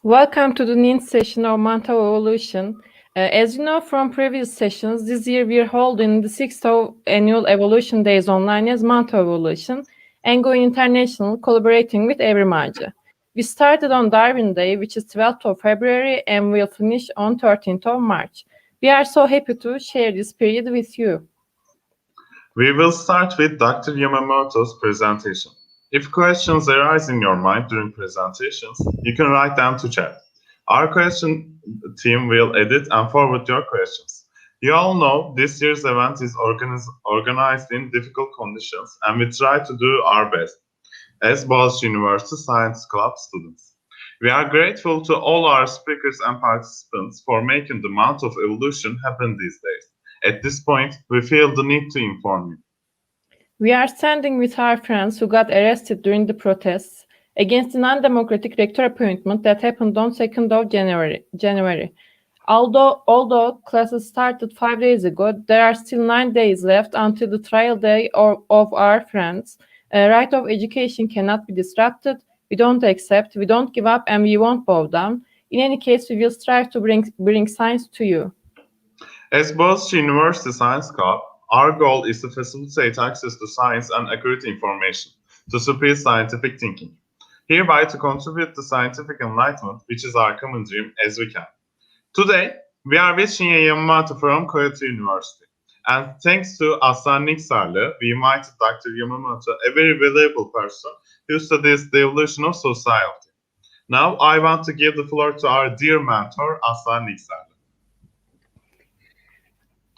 Welcome to the ninth session of Month of Evolution. As you know from previous sessions, this year we're holding the 6th annual Evolution Days online as Month of Evolution and going international, collaborating with evrimi. We started on Darwin Day, which is 12th of February, and we'll finish on 13th of March. We are so happy to share this period with you. We will start with Dr. Yamamoto's presentation. If questions arise in your mind during presentations, you can write them to chat. Our question team will edit and forward your questions. You all know this year's event is organized in difficult conditions, and we try to do our best as Boğaziçi University Science Club students. We are grateful to all our speakers and participants for making the Month of Evolution happen these days. At this point, we feel the need to inform you. We are standing with our friends who got arrested during the protests against the non-democratic rector appointment that happened on 2nd of January. Although classes started 5 days ago, there are still 9 days left until the trial day of our friends. Right of education cannot be disrupted. We don't accept, we don't give up, and we won't bow down. In any case, we will strive to bring science to you. As Boğaziçi University Science Club, our goal is to facilitate access to science and accurate information, to support scientific thinking, hereby to contribute to scientific enlightenment, which is our common dream, as we can. Today, we are with Shinya Yamamoto from Kyoto University, and thanks to Aslan Niksarlı, we invited Dr. Yamamoto, a very valuable person who studies the evolution of society. Now, I want to give the floor to our dear mentor, Aslan Niksarlı.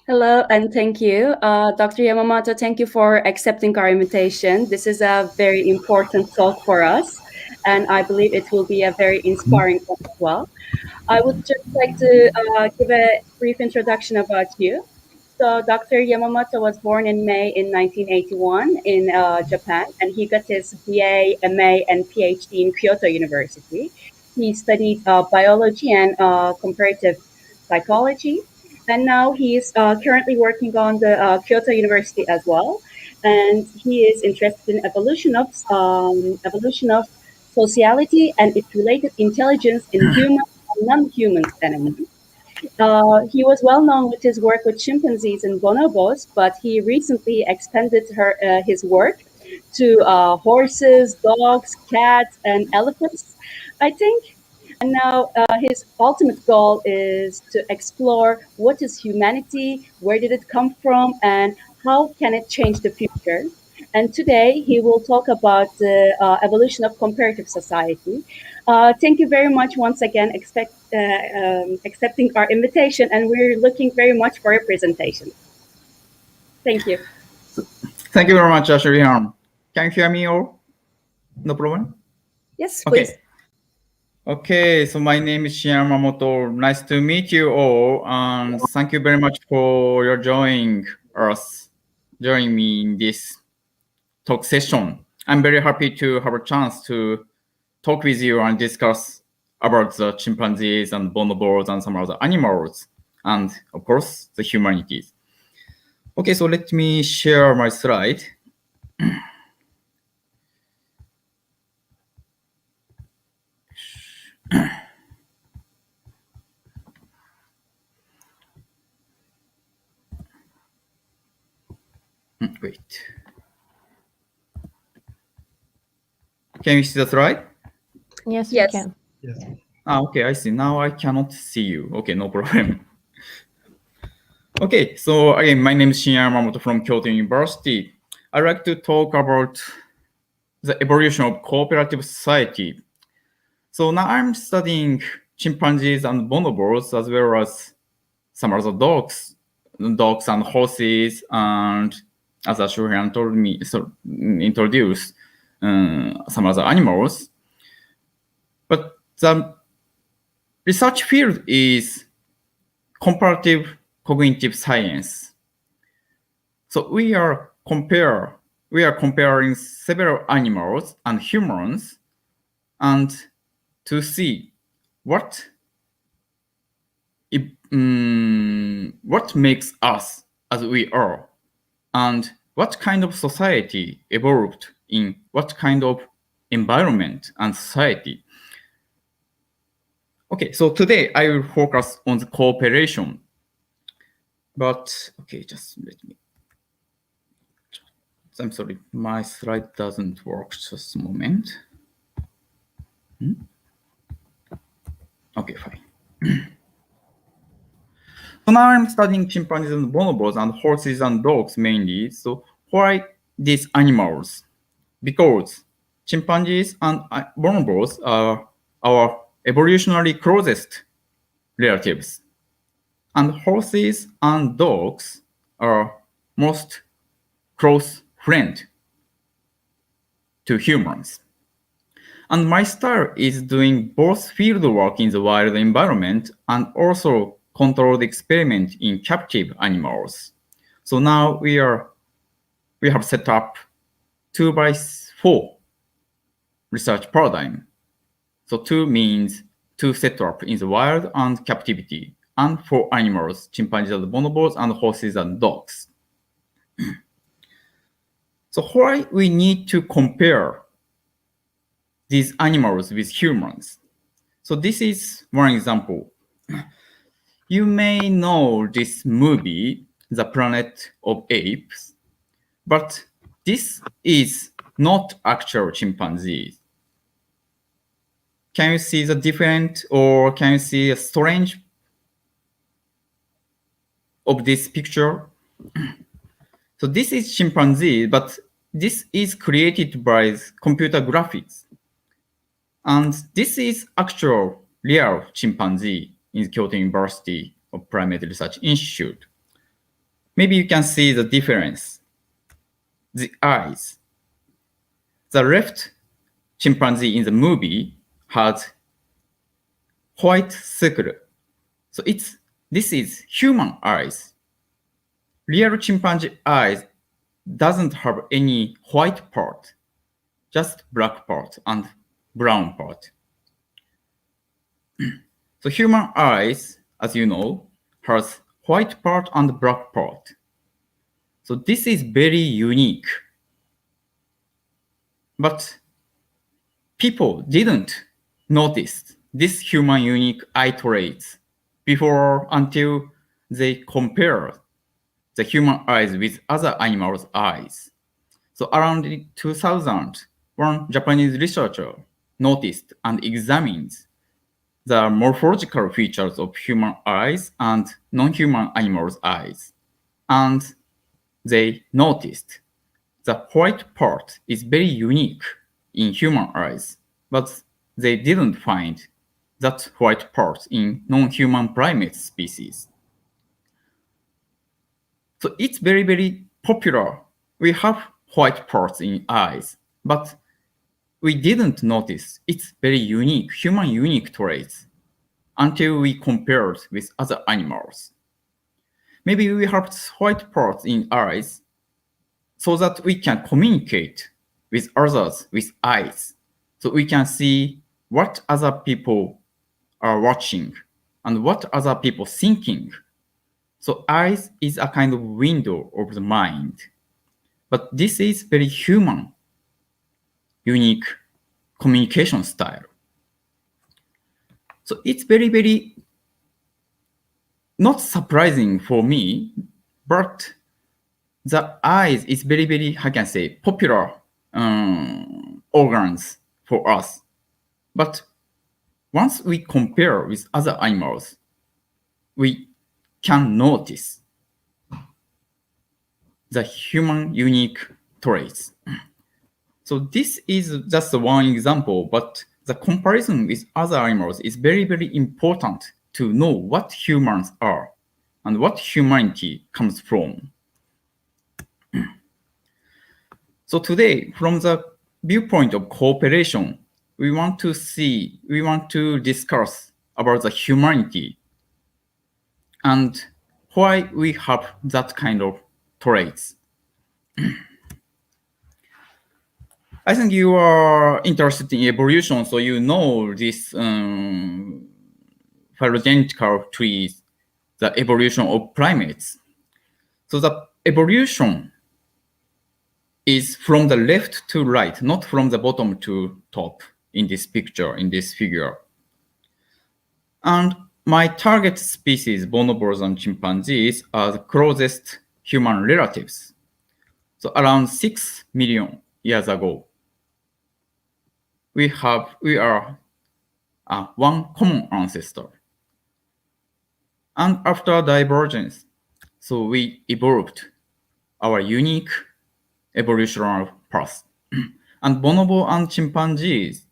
Hello, and thank you. Dr. Yamamoto, thank you for accepting our invitation. This is a very important talk for us, and I believe it will be a very inspiring one as well. I would just like to give a brief introduction about you. So Dr. Yamamoto was born in May in 1981 in Japan, and he got his BA, MA, and PhD in Kyoto University. He studied biology and comparative psychology. And now he is currently working on the Kyoto University as well, and he is interested in evolution of sociality and its related intelligence in human and non-human animals. He was well known with his work with chimpanzees and bonobos, but he recently expanded his work to horses, dogs, cats, and elephants, I think. And now his ultimate goal is to explore what is humanity, where did it come from, and how can it change the future. And today he will talk about the evolution of comparative society. Thank you very much once again accepting our invitation, and we're looking very much for your presentation. Thank you. Thank you very much, Shrihan. Can you hear me all? No problem? Yes, please. Okay. Okay, so my name is Shinya Yamamoto. Nice to meet you all, and thank you very much for your joining me in this talk session. I'm very happy to have a chance to talk with you and discuss about the chimpanzees and bonobos and some other animals, and of course, the humanities. Okay, so let me share my slide. Wait. Can you see the slide? Yes, Yes. we can. Yes. Okay, I see. Now I cannot see you. Okay, no problem. Okay, so again, my name is Shinya Yamamoto from Kyoto University. I'd like to talk about the evolution of cooperative society. So now I'm studying chimpanzees and bonobos, as well as some other dogs and horses, and as Shurian told me, so introduce some other animals. But the research field is comparative cognitive science. So we are comparing several animals and humans, and to see what makes us as we are, and what kind of society evolved in what kind of environment and society. Okay, so today I will focus on the cooperation. But, okay, just let me. I'm sorry, my slide doesn't work. Just a moment. Okay, fine. So now I'm studying chimpanzees and bonobos and horses and dogs mainly. So why these animals? Because chimpanzees and bonobos are our evolutionarily closest relatives. And horses and dogs are most close friend to humans. And my style is doing both field work in the wild environment and also controlled experiment in captive animals. So now we have set up 2x4 research paradigm. So 2 means 2 set up in the wild and captivity, and 4 animals, chimpanzees and bonobos, and horses and dogs. So why we need to compare these animals with humans? So this is one example. You may know this movie, The Planet of Apes, but this is not actual chimpanzees. Can you see the different, or can you see a strange of this picture? So this is chimpanzee, but this is created by computer graphics. And this is actual real chimpanzee in Kyoto University of Primate Research Institute. Maybe you can see the difference. The eyes. The left chimpanzee in the movie has white circle. So this is human eyes. Real chimpanzee eyes doesn't have any white part, just black part and brown part. So human eyes, as you know, has white part and black part. So this is very unique. But people didn't notice this human unique eye traits before until they compared the human eyes with other animals' eyes. So around 2000, one Japanese researcher noticed and examined the morphological features of human eyes and non-human animals' eyes. And they noticed the white part is very unique in human eyes, but they didn't find that white part in non-human primate species. So it's very, very popular. We have white parts in eyes, but we didn't notice its very unique, human unique traits until we compared with other animals. Maybe we have white parts in eyes so that we can communicate with others with eyes. So we can see what other people are watching and what other people thinking. So eyes is a kind of window of the mind. But this is very human, unique communication style. So it's very, very not surprising for me, but the eyes is very, very, how can I say, popular organs for us. But once we compare with other animals, we can notice the human unique traits. So this is just one example, but the comparison with other animals is very, very important to know what humans are and what humanity comes from. So today, from the viewpoint of cooperation, we want to discuss about the humanity and why we have that kind of traits. I think you are interested in evolution, so you know this phylogenetical trees, the evolution of primates. So the evolution is from the left to right, not from the bottom to top in this picture, in this figure. And my target species, bonobos and chimpanzees, are the closest human relatives. So around 6 million years ago, we are one common ancestor. And after divergence, so we evolved our unique evolutionary path. And bonobo and chimpanzees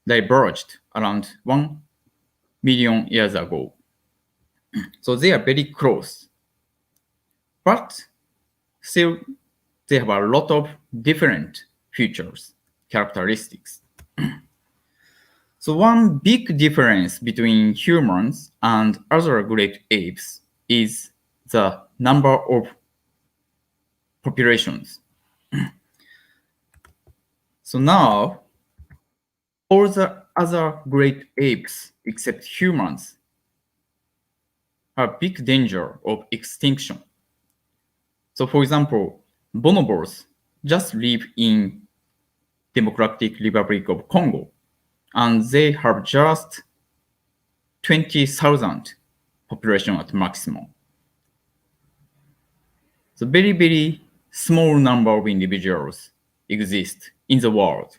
diverged around 1 million years ago. So they are very close. But still, they have a lot of different features, characteristics. So one big difference between humans and other great apes is the number of populations. So now, all the other great apes except humans have big danger of extinction. So for example, bonobos just live in Democratic Republic of Congo, and they have just 20,000 population at maximum. So very, very small number of individuals exist in the world.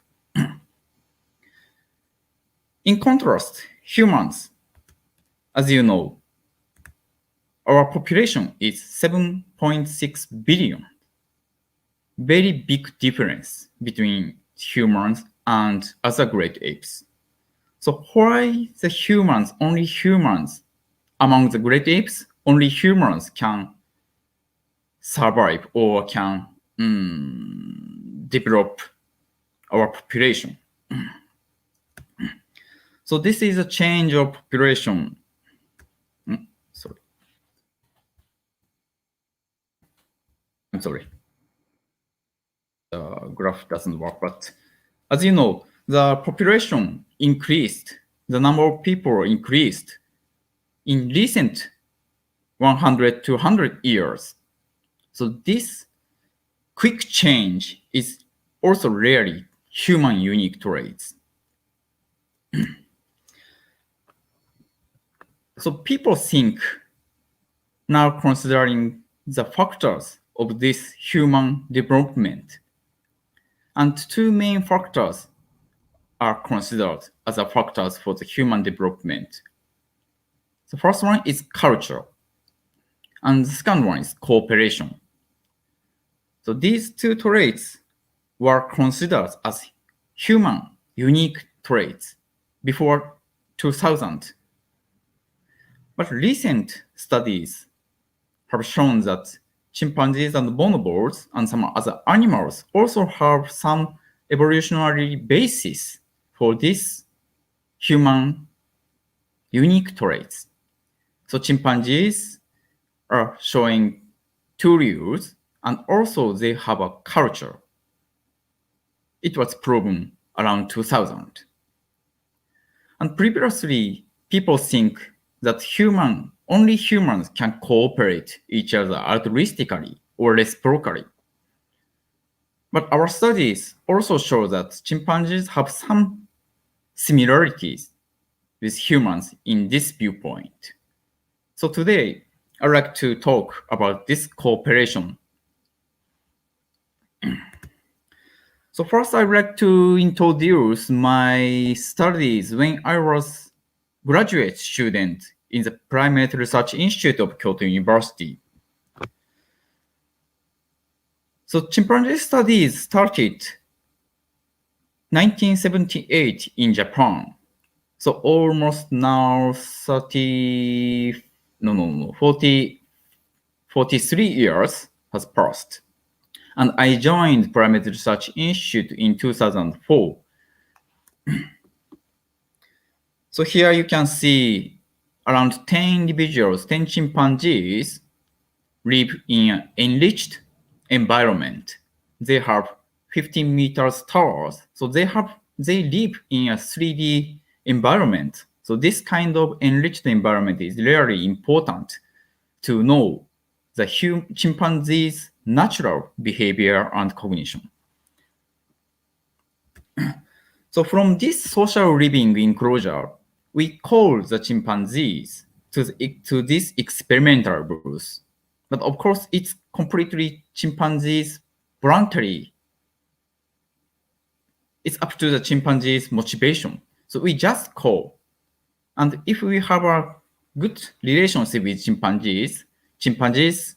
In contrast, humans, as you know, our population is 7.6 billion. Very big difference between humans and other great apes. So why the humans, only humans, among the great apes, only humans can survive or can develop our population? So this is a change of population. Sorry. I'm sorry. The graph doesn't work, but as you know, the population increased, the number of people increased in recent 100 to 100 years. So this quick change is also rarely human unique traits. So people think, now considering the factors of this human development, and two main factors are considered as the factors for the human development. The first one is culture, and the second one is cooperation. So these two traits were considered as human unique traits before 2000. But recent studies have shown that chimpanzees and bonobos and some other animals also have some evolutionary basis for these human unique traits. So chimpanzees are showing two rules, and also they have a culture. It was proven around 2000. And previously, people think that only humans can cooperate each other altruistically or reciprocally. But our studies also show that chimpanzees have some similarities with humans in this viewpoint. So today, I'd like to talk about this cooperation. So first, I'd like to introduce my studies when I was graduate student in the Primate Research Institute of Kyoto University. So chimpanzee studies started 1978 in Japan. So almost now 43 years has passed. And I joined Primate Research Institute in 2004. So here you can see around 10 individuals, 10 chimpanzees live in an enriched environment. They have 15 meters towers. So they live in a 3D environment. So this kind of enriched environment is really important to know the chimpanzees' natural behavior and cognition. So from this social living enclosure, we call the chimpanzees to this experimental booth. But of course, it's completely chimpanzees voluntary. It's up to the chimpanzees' motivation. So we just call. And if we have a good relationship with chimpanzees, chimpanzees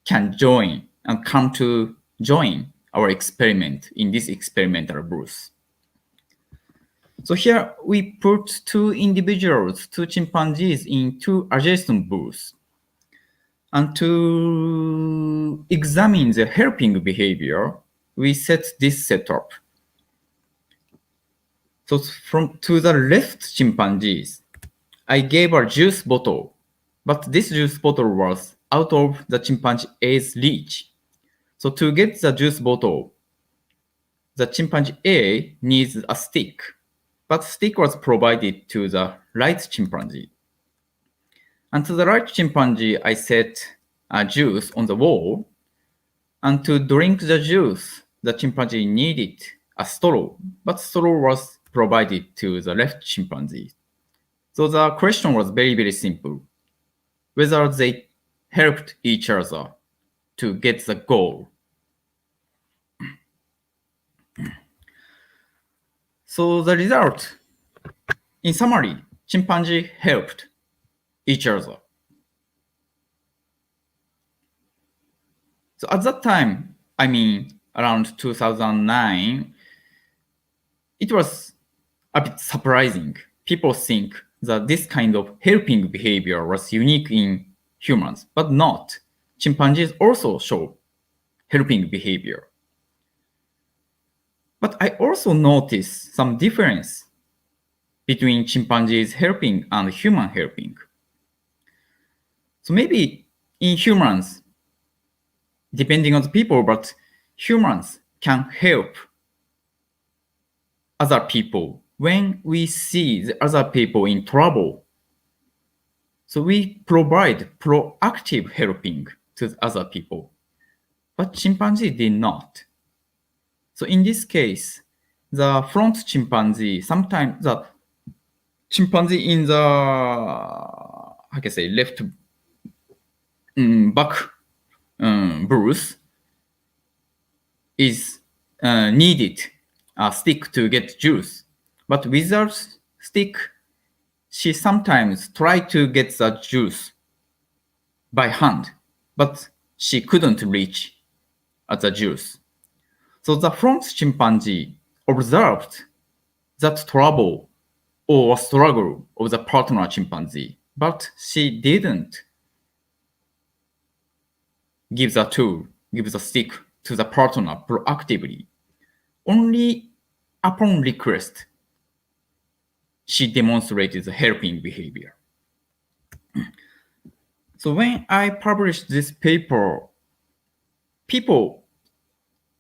can join and come to join our experiment in this experimental booth. So here we put two chimpanzees in two adjacent booths. And to examine the helping behavior, we set this setup. So to the left chimpanzees, I gave a juice bottle, but this juice bottle was out of the chimpanzee A's reach. So to get the juice bottle, the chimpanzee A needs a stick, but stick was provided to the right chimpanzee. And to the right chimpanzee, I set a juice on the wall. And to drink the juice, the chimpanzee needed a straw, but straw was provided to the left chimpanzee. So the question was very, very simple. Whether they helped each other to get the goal. So the result, in summary, chimpanzee helped each other. So at that time, I mean around 2009, it was a bit surprising. People think that this kind of helping behavior was unique in humans, but not. Chimpanzees also show helping behavior. But I also noticed some difference between chimpanzees helping and human helping. So maybe in humans, depending on the people, but humans can help other people when we see the other people in trouble. So we provide proactive helping to other people, but chimpanzee did not. So in this case, the front chimpanzee, sometimes the chimpanzee in the, how can I say, left back booth is needed a stick to get juice. But without stick, she sometimes tried to get the juice by hand, but she couldn't reach at the juice. So the front chimpanzee observed that trouble or struggle of the partner chimpanzee, but she didn't give the stick to the partner proactively. Only upon request, she demonstrated the helping behavior. So when I published this paper,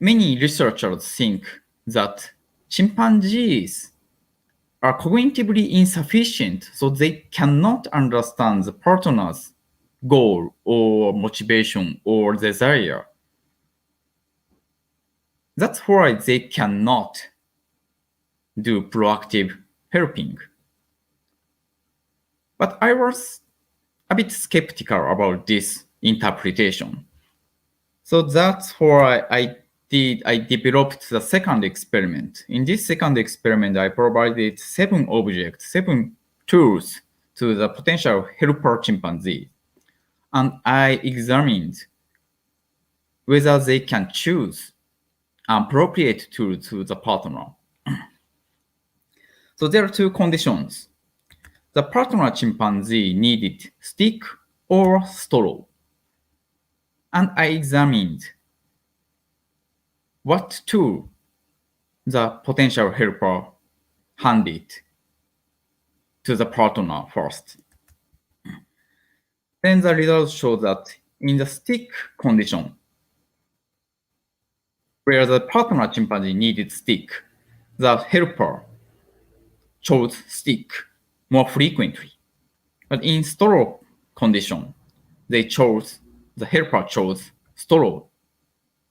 many researchers think that chimpanzees are cognitively insufficient, so they cannot understand the partner's goal or motivation or desire. That's why they cannot do proactive helping. But I was a bit skeptical about this interpretation. So that's why I developed the second experiment. In this second experiment, I provided 7 tools to the potential helper chimpanzee. And I examined whether they can choose an appropriate tool to the partner. So there are 2 conditions. The partner chimpanzee needed stick or straw. And I examined what tool the potential helper handed to the partner first. Then the results show that in the stick condition, where the partner chimpanzee needed stick, the helper chose stick more frequently. But in straw condition, the helper chose straw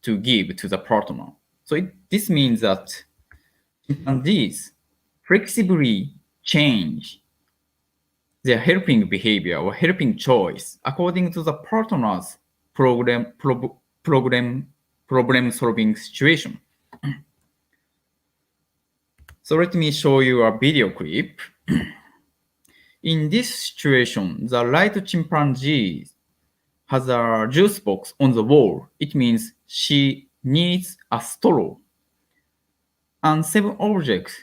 to give to the partner. So this means that chimpanzees flexibly change their helping behavior or helping choice according to the partner's problem-solving situation. So let me show you a video clip. In this situation, the right chimpanzee has a juice box on the wall. It means she needs a straw. And 7 objects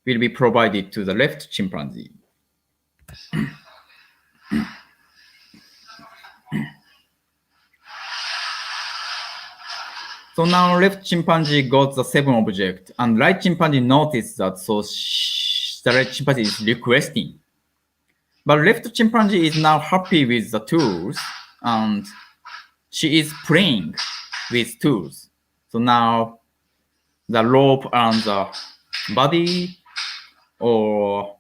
will be provided to the left chimpanzee. So now left chimpanzee got the 7 objects, and right chimpanzee noticed that, so the right chimpanzee is requesting. But left chimpanzee is now happy with the tools, and she is playing with tools. So now the rope and the body, or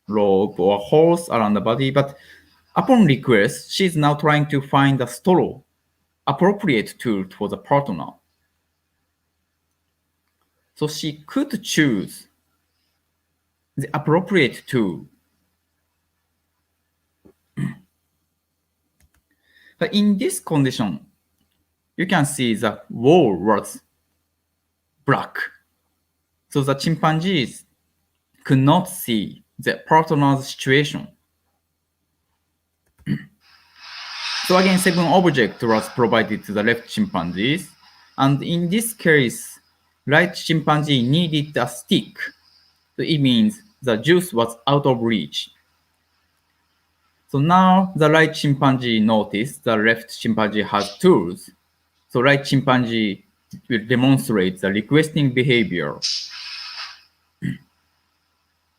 rope or horse around the body, but upon request, she is now trying to find a straw, appropriate tool for the partner. So she could choose the appropriate tool. But in this condition, you can see the wall was black. So the chimpanzees could not see the partner's situation. So again, 7 objects was provided to the left chimpanzees. And in this case, right chimpanzee needed a stick. So it means the juice was out of reach. So now the right chimpanzee noticed the left chimpanzee has tools. So right chimpanzee will demonstrate the requesting behavior.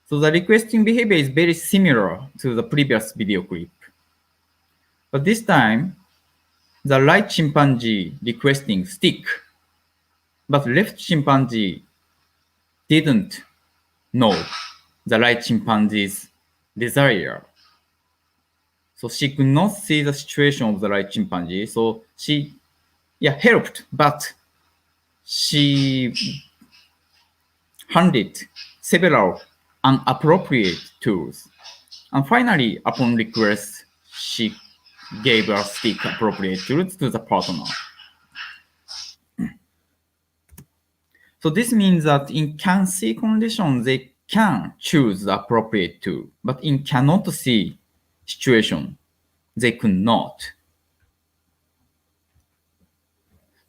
So the requesting behavior is very similar to the previous video clip. But this time, the right chimpanzee requesting stick, but left chimpanzee didn't know the right chimpanzee's desire. So she could not see the situation of the right chimpanzee. So she helped, but she handed several inappropriate tools. And finally, upon request, she gave a stick appropriate tools to the partner. So this means that in can-see conditions, they can choose the appropriate tool, but in cannot see situation, they could not.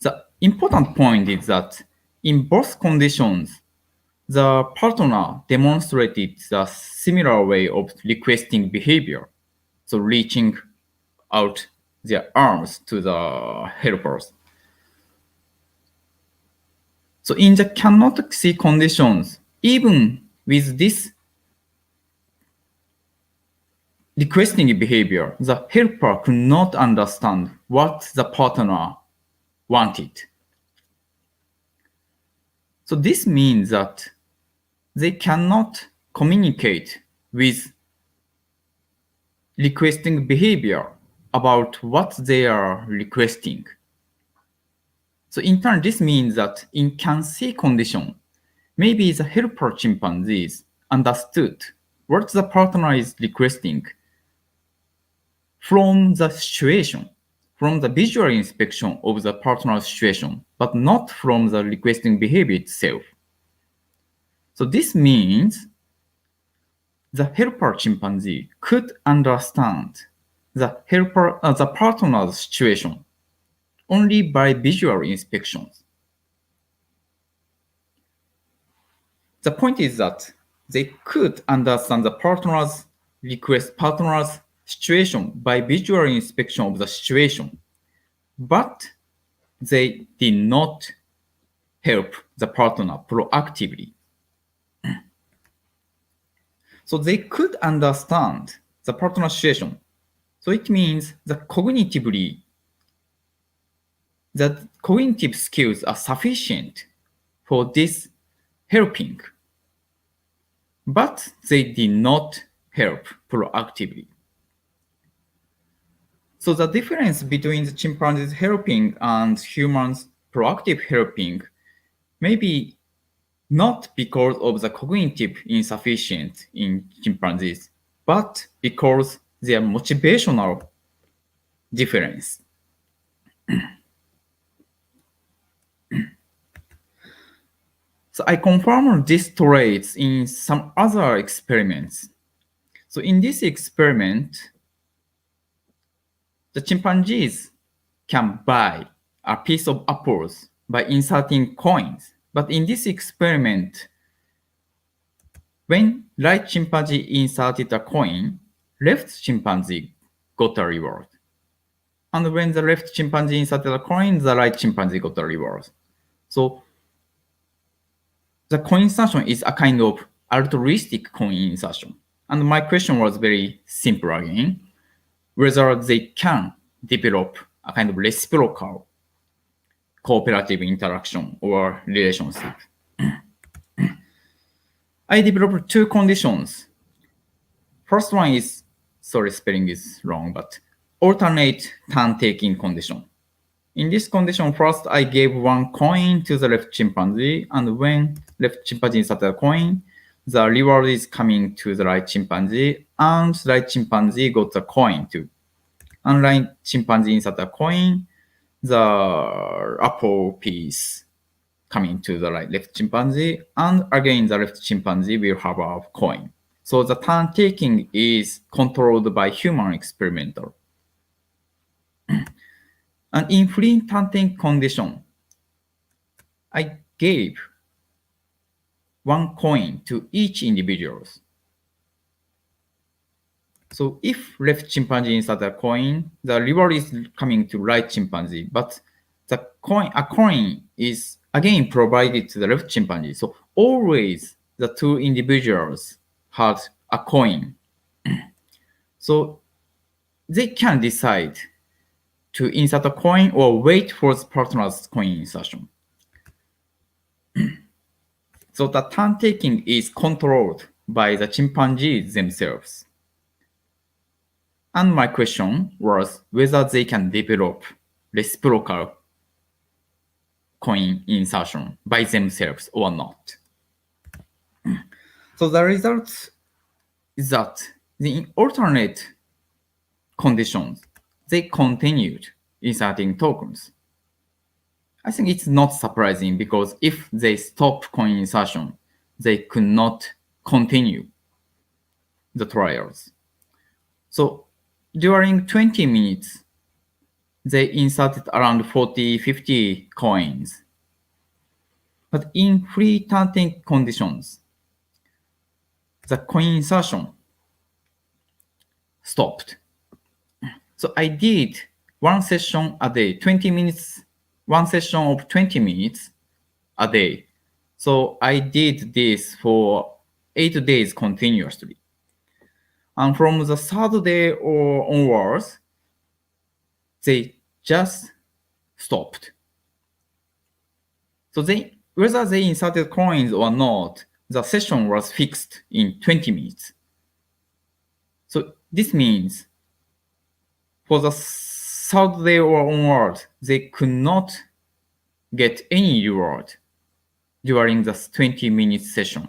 The important point is that in both conditions, the partner demonstrated the similar way of requesting behavior, so reaching out their arms to the helpers. So in the cannot see conditions, even with this requesting behavior, the helper could not understand what the partner wanted. So this means that they cannot communicate with requesting behavior about what they are requesting. So in turn, this means that in can-see condition, maybe the helper chimpanzees understood what the partner is requesting from the situation, from the visual inspection of the partner's situation, but not from the requesting behavior itself. So this means the helper chimpanzee could understand the partner's situation only by visual inspections. The point is that they could understand the partner's situation by visual inspection of the situation, but they did not help the partner proactively. So they could understand the partner's situation. So it means that cognitive skills are sufficient for this helping, but they did not help proactively. So the difference between the chimpanzees helping and humans proactive helping may be not because of the cognitive insufficiency in chimpanzees, but because their motivational difference. So I confirmed these traits in some other experiments. So in this experiment, the chimpanzees can buy a piece of apples by inserting coins. But in this experiment, when right chimpanzee inserted a coin, left chimpanzee got a reward. And when the left chimpanzee inserted a coin, the right chimpanzee got a reward. So the coin insertion is a kind of altruistic coin insertion. And my question was very simple again, whether they can develop a kind of reciprocal cooperative interaction or relationship. I developed two conditions. First one is, sorry, spelling is wrong, but alternate turn-taking condition. In this condition, first I gave one coin to the left chimpanzee, and when left chimpanzee inserted a coin, the reward is coming to the right chimpanzee, and the right chimpanzee got the coin too. And right chimpanzee inserted a coin, the apple piece coming to the left chimpanzee, and again the left chimpanzee will have a coin. So the turn taking is controlled by human experimenter. And in free turn taking condition, I gave one coin to each individual. So if left chimpanzee inserted a coin, the reward is coming to right chimpanzee, but a coin is again provided to the left chimpanzee. So always the two individuals had a coin. So they can decide to insert a coin or wait for the partner's coin insertion. So the turn taking is controlled by the chimpanzees themselves. And my question was whether they can develop reciprocal coin insertion by themselves or not. So the result is that in alternate conditions, they continued inserting tokens. I think it's not surprising because if they stop coin insertion, they could not continue the trials. So during 20 minutes, they inserted around 40, 50 coins. But in free turn-taking conditions, the coin insertion stopped. So I did one session a day, 20 minutes, one session of 20 minutes a day. So I did this for 8 days continuously. And from the third day or onwards, they just stopped. So whether they inserted coins or not, the session was fixed in 20 minutes. So this means for the third day or onward, they could not get any reward during the 20-minute session.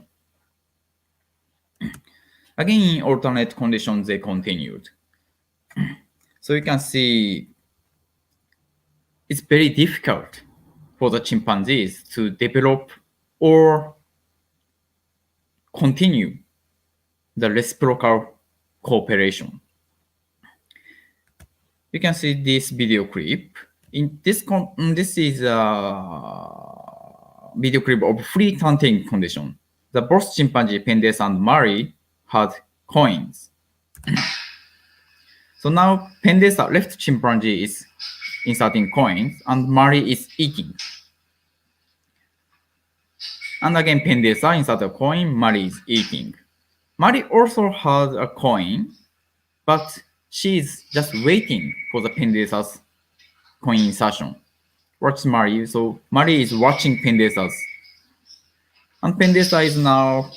Again, in alternate conditions, they continued. So you can see it's very difficult for the chimpanzees to develop or continue the reciprocal cooperation. You can see this video clip. In this is a video clip of free turn-taking condition. The both chimpanzee, Pendes and Mari, had coins. So now Pendesa, left chimpanzee, is inserting coins, and Mari is eating. And again, Pendesa inserted a coin, Mari is eating. Mari also has a coin, but she's just waiting for the Pendesa's coin insertion. Watch Mari. So Mari is watching Pendesa's. And Pendesa is now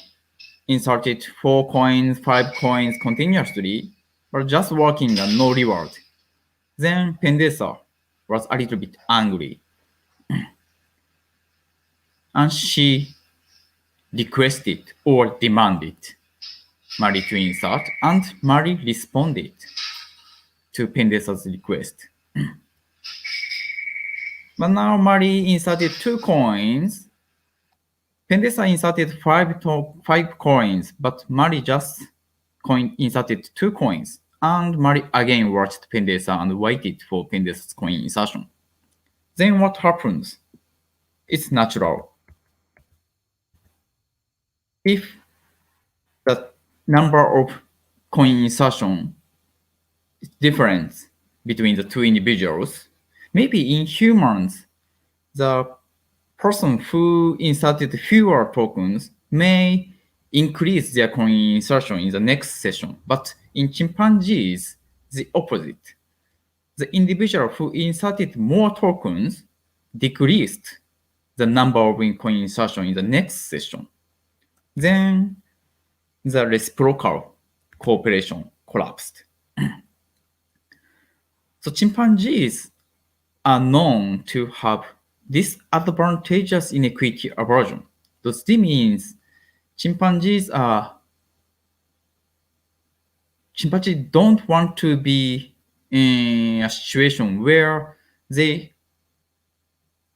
inserted 4 coins, 5 coins continuously, but just working and no reward. Then Pendesa was a little bit angry. And she requested or demanded Mari to insert, and Mari responded to Pendesa's request. But now Mari inserted 2 coins. Pendesa inserted 5 coins, but Mari just inserted 2 coins. And Mari again watched Pendesa and waited for Pendesa's coin insertion. Then what happens? It's natural. If the number of coin insertion is different between the 2 individuals, maybe in humans, the person who inserted fewer tokens may increase their coin insertion in the next session. But in chimpanzees, the opposite. The individual who inserted more tokens decreased the number of coin insertion in the next session. Then the reciprocal cooperation collapsed. So chimpanzees are known to have disadvantageous inequity aversion. This means chimpanzees don't want to be in a situation where they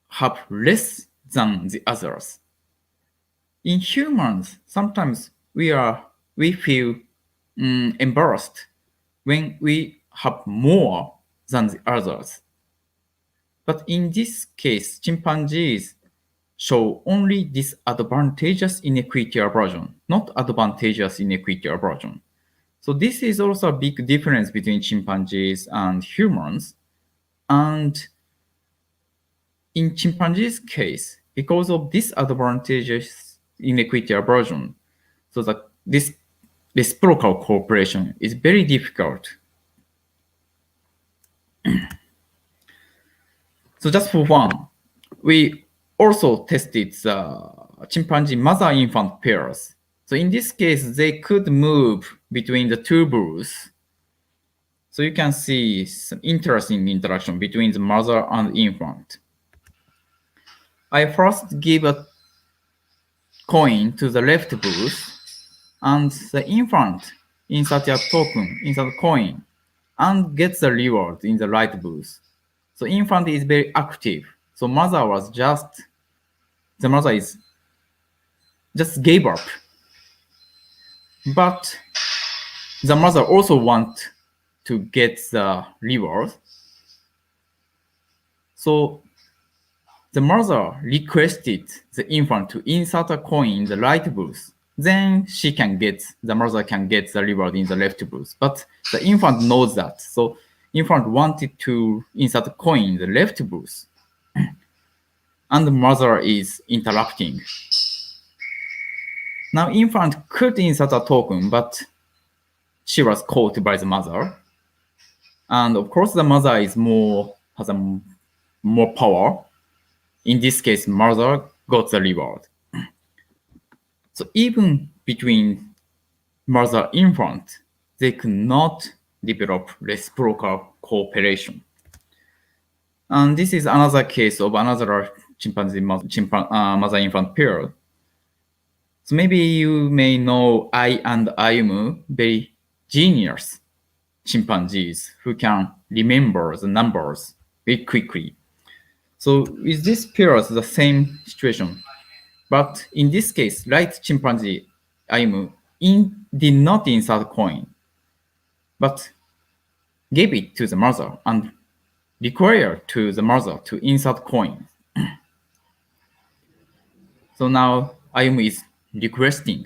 have less than the others. In humans, sometimes we feel embarrassed when we have more than the others. But in this case, chimpanzees show only disadvantageous inequity aversion, not advantageous inequity aversion. So this is also a big difference between chimpanzees and humans. And in chimpanzees' case, because of disadvantageous inequity aversion, so that this reciprocal cooperation is very difficult. So just for fun, we also tested the chimpanzee mother-infant pairs. So in this case, they could move between the 2 bulls. So you can see some interesting interaction between the mother and infant. I first give a coin to the left bull, and the infant inserts a token, insert a coin, and gets the reward in the right bull. So infant is very active. So the mother just gave up. But the mother also wants to get the reward. So the mother requested the infant to insert a coin in the right booth. Then the mother can get the reward in the left booth. But the infant knows that. So infant wanted to insert a coin in the left booth. And the mother is interrupting. Now infant could insert a token, but she was caught by the mother. And of course the mother has more power. In this case, mother got the reward. So even between mother and infant, they could not develop reciprocal cooperation. And this is another case of another chimpanzee mother-infant pair. So maybe you may know I and Ayumu, very genius chimpanzees who can remember the numbers very quickly. So with this pair, it's the same situation. But in this case, right chimpanzee Ayumu did not insert coin, but gave it to the mother and required to the mother to insert coin. So now Ayumu is requesting.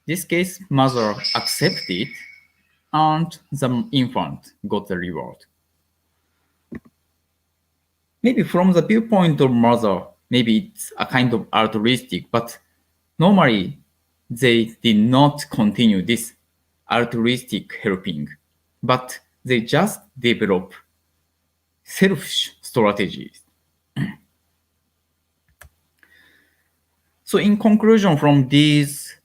This case, mother accepted and the infant got the reward. Maybe from the viewpoint of mother, maybe it's a kind of altruistic, but normally they did not continue this altruistic helping, but they just develop selfish strategies. So in conclusion from these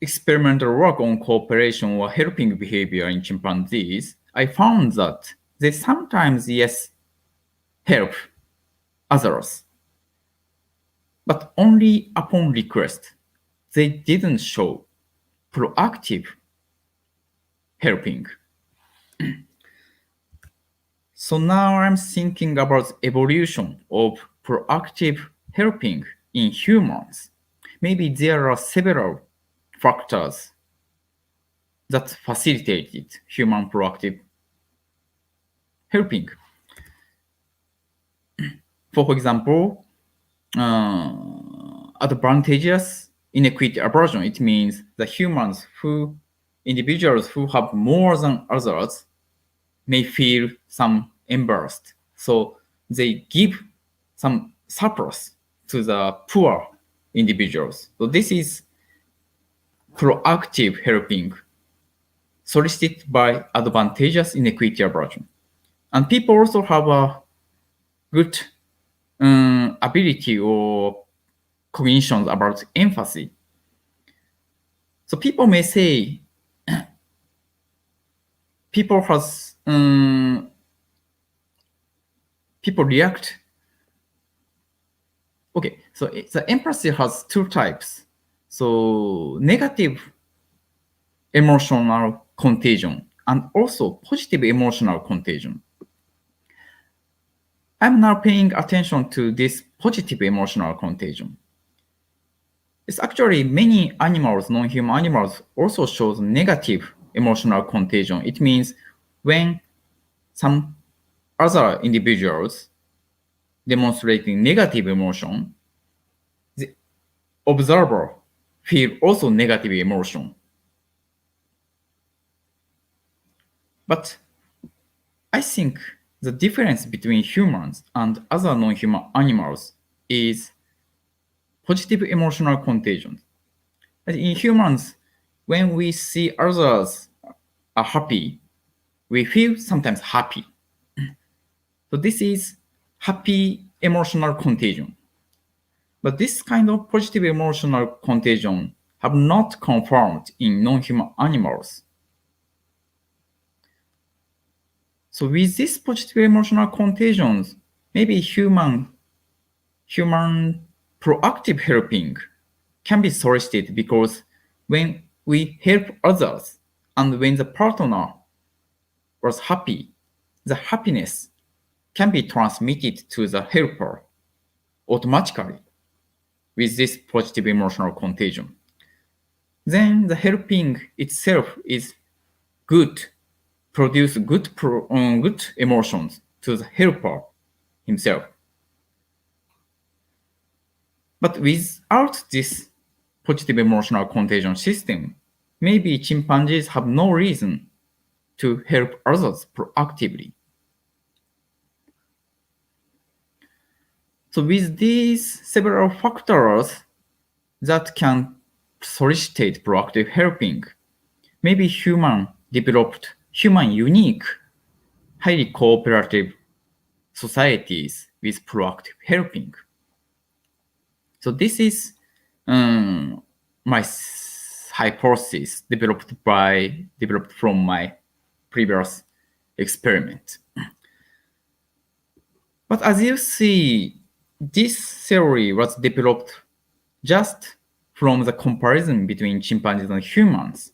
experimental work on cooperation or helping behavior in chimpanzees, I found that they sometimes, yes, help others. but only upon request. They didn't show proactive helping. So now I'm thinking about evolution of proactive helping in humans. Maybe there are several factors that facilitated human proactive helping. For example, advantageous inequity aversion. It means the individuals who have more than others may feel some embarrassed. So they give some surplus to the poor individuals. So this is proactive helping solicited by advantageous inequity aversion. And people also have a good ability or cognitions about empathy. So people may say people react. Okay, so the empathy has two types. So negative emotional contagion and also positive emotional contagion. I'm now paying attention to this positive emotional contagion. It's actually many animals, non-human animals, also shows negative emotional contagion. It means when some other individuals demonstrating negative emotion, the observer feel also negative emotion. But I think the difference between humans and other non-human animals is positive emotional contagion. In humans, when we see others are happy, we feel sometimes happy. So this is happy emotional contagion. But this kind of positive emotional contagion have not confirmed in non-human animals. So with this positive emotional contagions, maybe human proactive helping can be solicited because when we help others and when the partner was happy, the happiness can be transmitted to the helper automatically with this positive emotional contagion. Then the helping itself is good, produce good emotions to the helper himself. But without this positive emotional contagion system, maybe chimpanzees have no reason to help others proactively. So with these several factors that can solicit proactive helping, maybe human unique, highly cooperative societies with proactive helping. So this is my hypothesis developed from my previous experiment. But as you see, this theory was developed just from the comparison between chimpanzees and humans.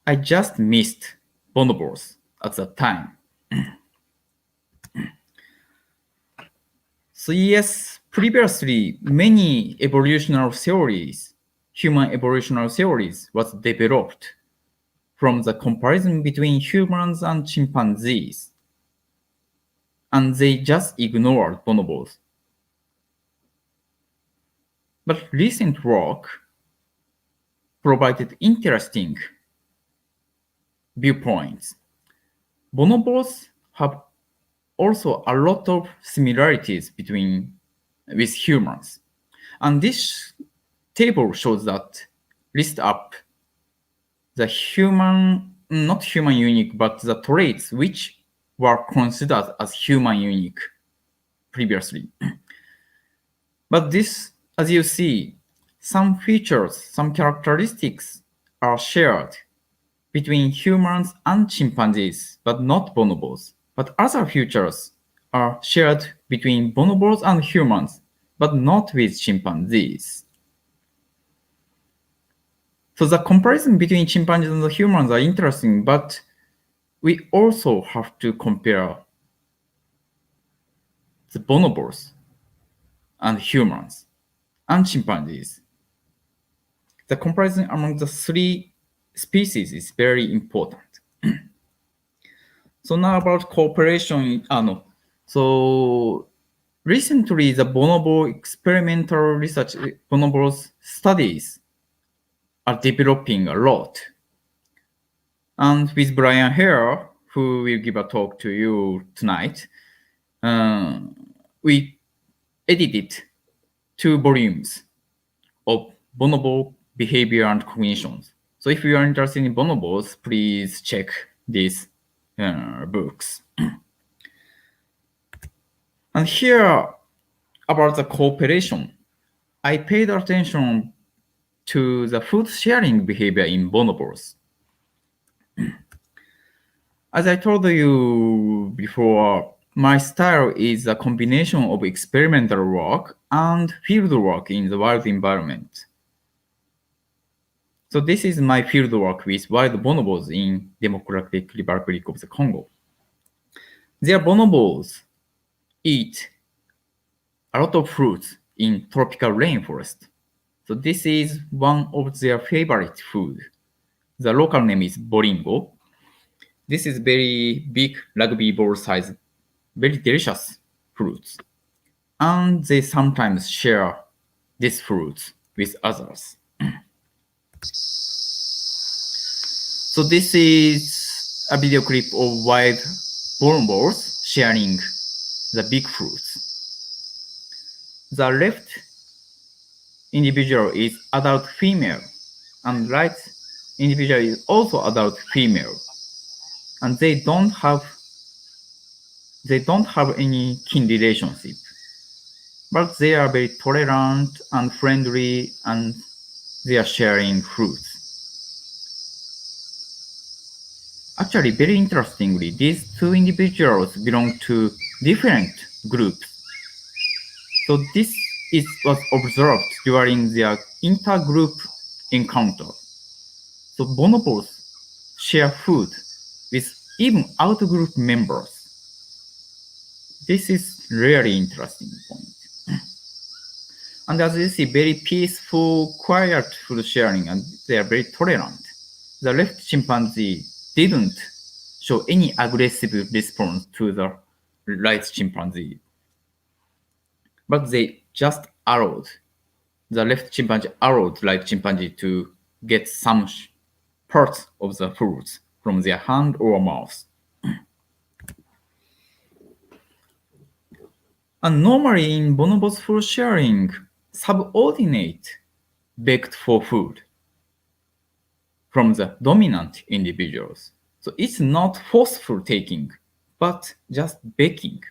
I just missed bonobos at that time. So yes, previously many human evolutionary theories was developed from the comparison between humans and chimpanzees. And they just ignored bonobos. But recent work provided interesting viewpoints. Bonobos have also a lot of similarities with humans. And this table shows that list up the not human unique, but the traits which were considered as human unique previously. But this, as you see, some features, some characteristics are shared between humans and chimpanzees, but not bonobos. But other features are shared between bonobos and humans, but not with chimpanzees. So the comparison between chimpanzees and humans are interesting, but we also have to compare the bonobos and humans and chimpanzees. The comparison among the three species is very important. So now about cooperation. So recently the bonobo experimental research, bonobos studies are developing a lot. And with Brian here, who will give a talk to you tonight, we edited 2 volumes of bonobo behavior and cognitions. So if you are interested in bonobos, please check these books. And here about the cooperation, I paid attention to the food sharing behavior in bonobos. As I told you before, my style is a combination of experimental work and field work in the wild environment. So this is my field work with wild bonobos in Democratic Republic of the Congo. Their bonobos eat a lot of fruits in tropical rainforest. So this is one of their favorite food. The local name is bolingo. This is very big rugby ball size, very delicious fruits. And they sometimes share these fruits with others. So this is a video clip of wild bonobos sharing the big fruits. The left individual is adult female, and right individual is also adult female. And they don't have any kin relationship, but they are very tolerant and friendly, and they are sharing fruits. Actually, very interestingly, these 2 individuals belong to different groups. So this was observed during their intergroup encounter. So bonobos share food with even out-group members. This is really interesting point. And as you see, very peaceful, quiet food sharing, and they are very tolerant. The left chimpanzee didn't show any aggressive response to the right chimpanzee, but they just allowed the left chimpanzee allowed right chimpanzee to get some parts of the fruits from their hand or mouth. And normally in bonobos food sharing, subordinate begged for food from the dominant individuals. So it's not forceful taking, but just begging.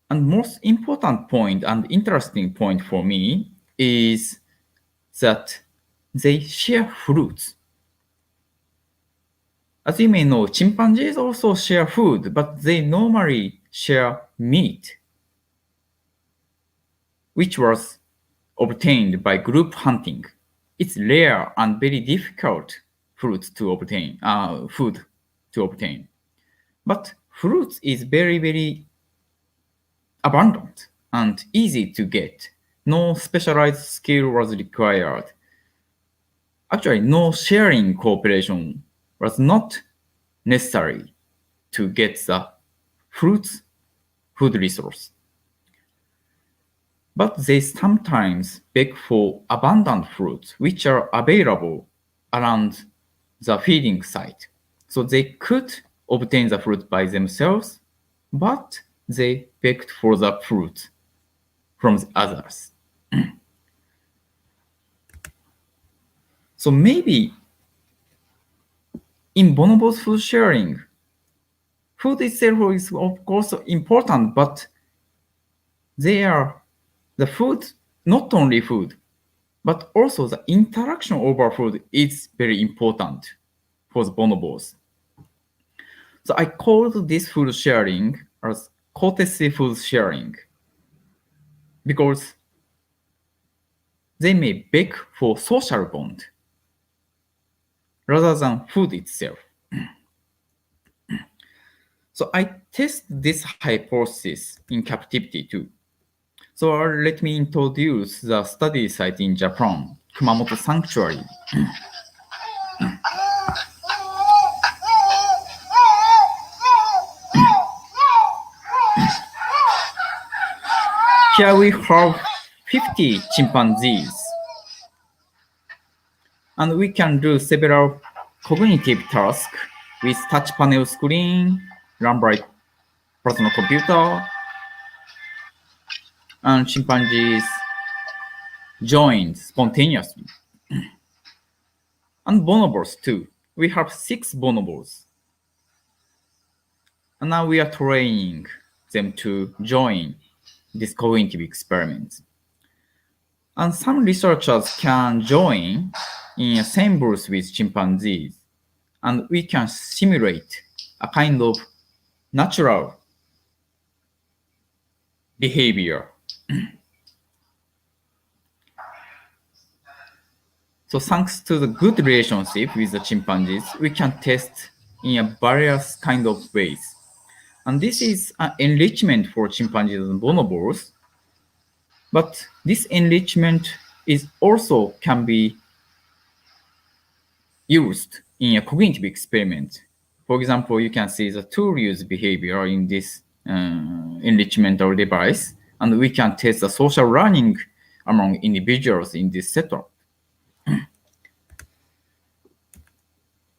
And most important point and interesting point for me is that they share fruits. As you may know, chimpanzees also share food, but they normally share meat, which was obtained by group hunting. It's rare and very difficult food to obtain. But fruits is very, very abundant and easy to get. No specialized skill was required. Actually, no sharing cooperation was not necessary to get the fruits food resource. But they sometimes beg for abundant fruits which are available around the feeding site. So they could obtain the fruit by themselves, but they begged for the fruit from the others. So maybe in bonobos food sharing, food itself is of course important, but the food, not only food, but also the interaction over food is very important for the bonobos. So I called this food sharing as courtesy food sharing because they may beg for social bond rather than food itself. So I test this hypothesis in captivity too. So let me introduce the study site in Japan, Kumamoto Sanctuary. Here we have 50 chimpanzees, and we can do several cognitive tasks with touch panel screen, run by personal computer, and chimpanzees joined spontaneously. And bonobos too. We have 6 bonobos. And now we are training them to join this cognitive experiment. And some researchers can join in the same booth with chimpanzees, and we can simulate a kind of natural behavior. So thanks to the good relationship with the chimpanzees, we can test in a various kind of ways. And this is an enrichment for chimpanzees and bonobos. But this enrichment is also can be used in a cognitive experiment. For example, you can see the tool use behavior in this enrichmental device, and we can test the social learning among individuals in this setup.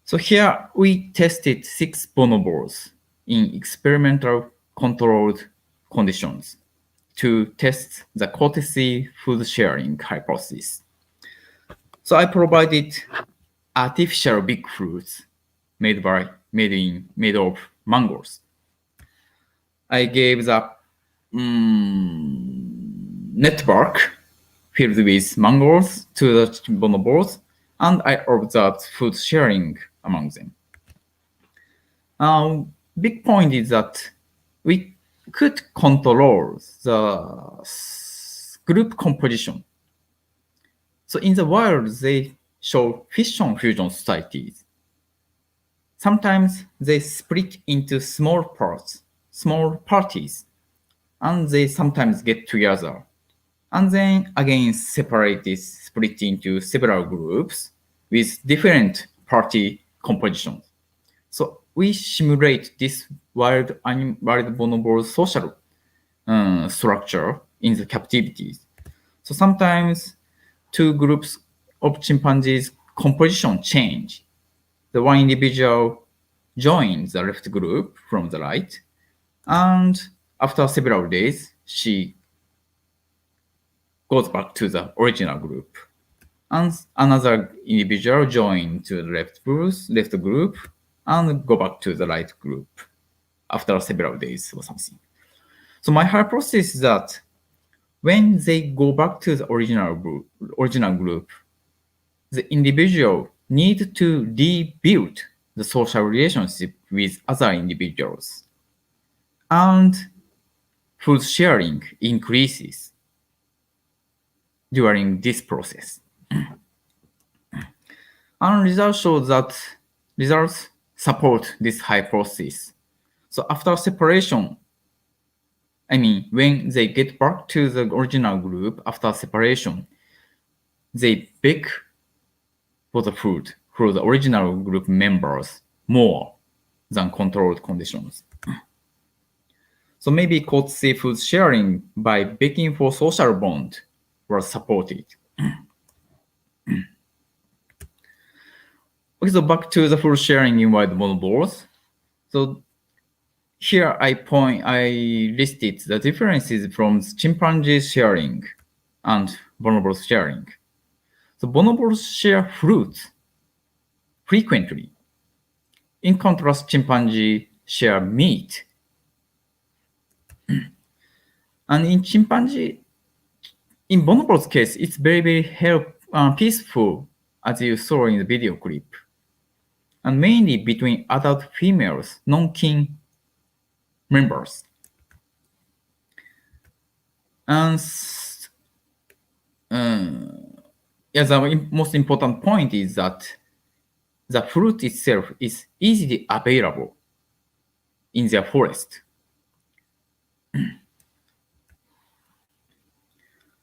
So here we tested 6 bonobos in experimental controlled conditions to test the courtesy food sharing hypothesis. So I provided artificial big fruits made of mangoes. I gave the network filled with mangoes to the bonobos, and I observed food sharing among them. Big point is that we could control the group composition. So in the wild, they show fission-fusion societies. Sometimes they split into small parties, and they sometimes get together. And then again split into several groups with different party compositions. So we simulate this wild bonobo social structure in the captivities. So sometimes 2 groups of chimpanzees composition change. The one individual joins the left group from the right, and after several days, she goes back to the original group. And another individual joins to the left group and go back to the right group after several days or something. So my hypothesis is that when they go back to the original group, the individual needs to rebuild the social relationship with other individuals. And food sharing increases during this process. And results support this hypothesis. So after separation, when they get back to the original group after separation, they beg for the food for the original group members more than controlled conditions. So maybe courtesy food sharing by begging for social bond was supported. Okay, so back to the food sharing in wild bonobos. So here I listed the differences from chimpanzee sharing and bonobos sharing. So bonobos share fruits frequently. In contrast, chimpanzee share meat. And in bonobos case, it's very peaceful, as you saw in the video clip. And mainly between adult females, non-kin members. And the most important point is that the fruit itself is easily available in their forest.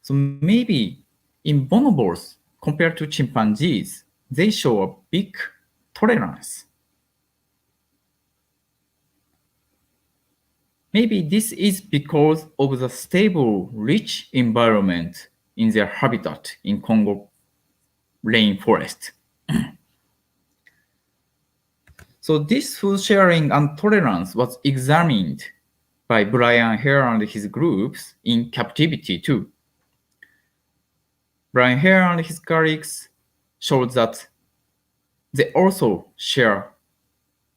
So maybe in bonobos, compared to chimpanzees, they show a big tolerance. Maybe this is because of the stable, rich environment in their habitat in Congo rainforest. So this food sharing and tolerance was examined by Brian Hare and his groups in captivity too. Brian Hare and his colleagues showed that they also share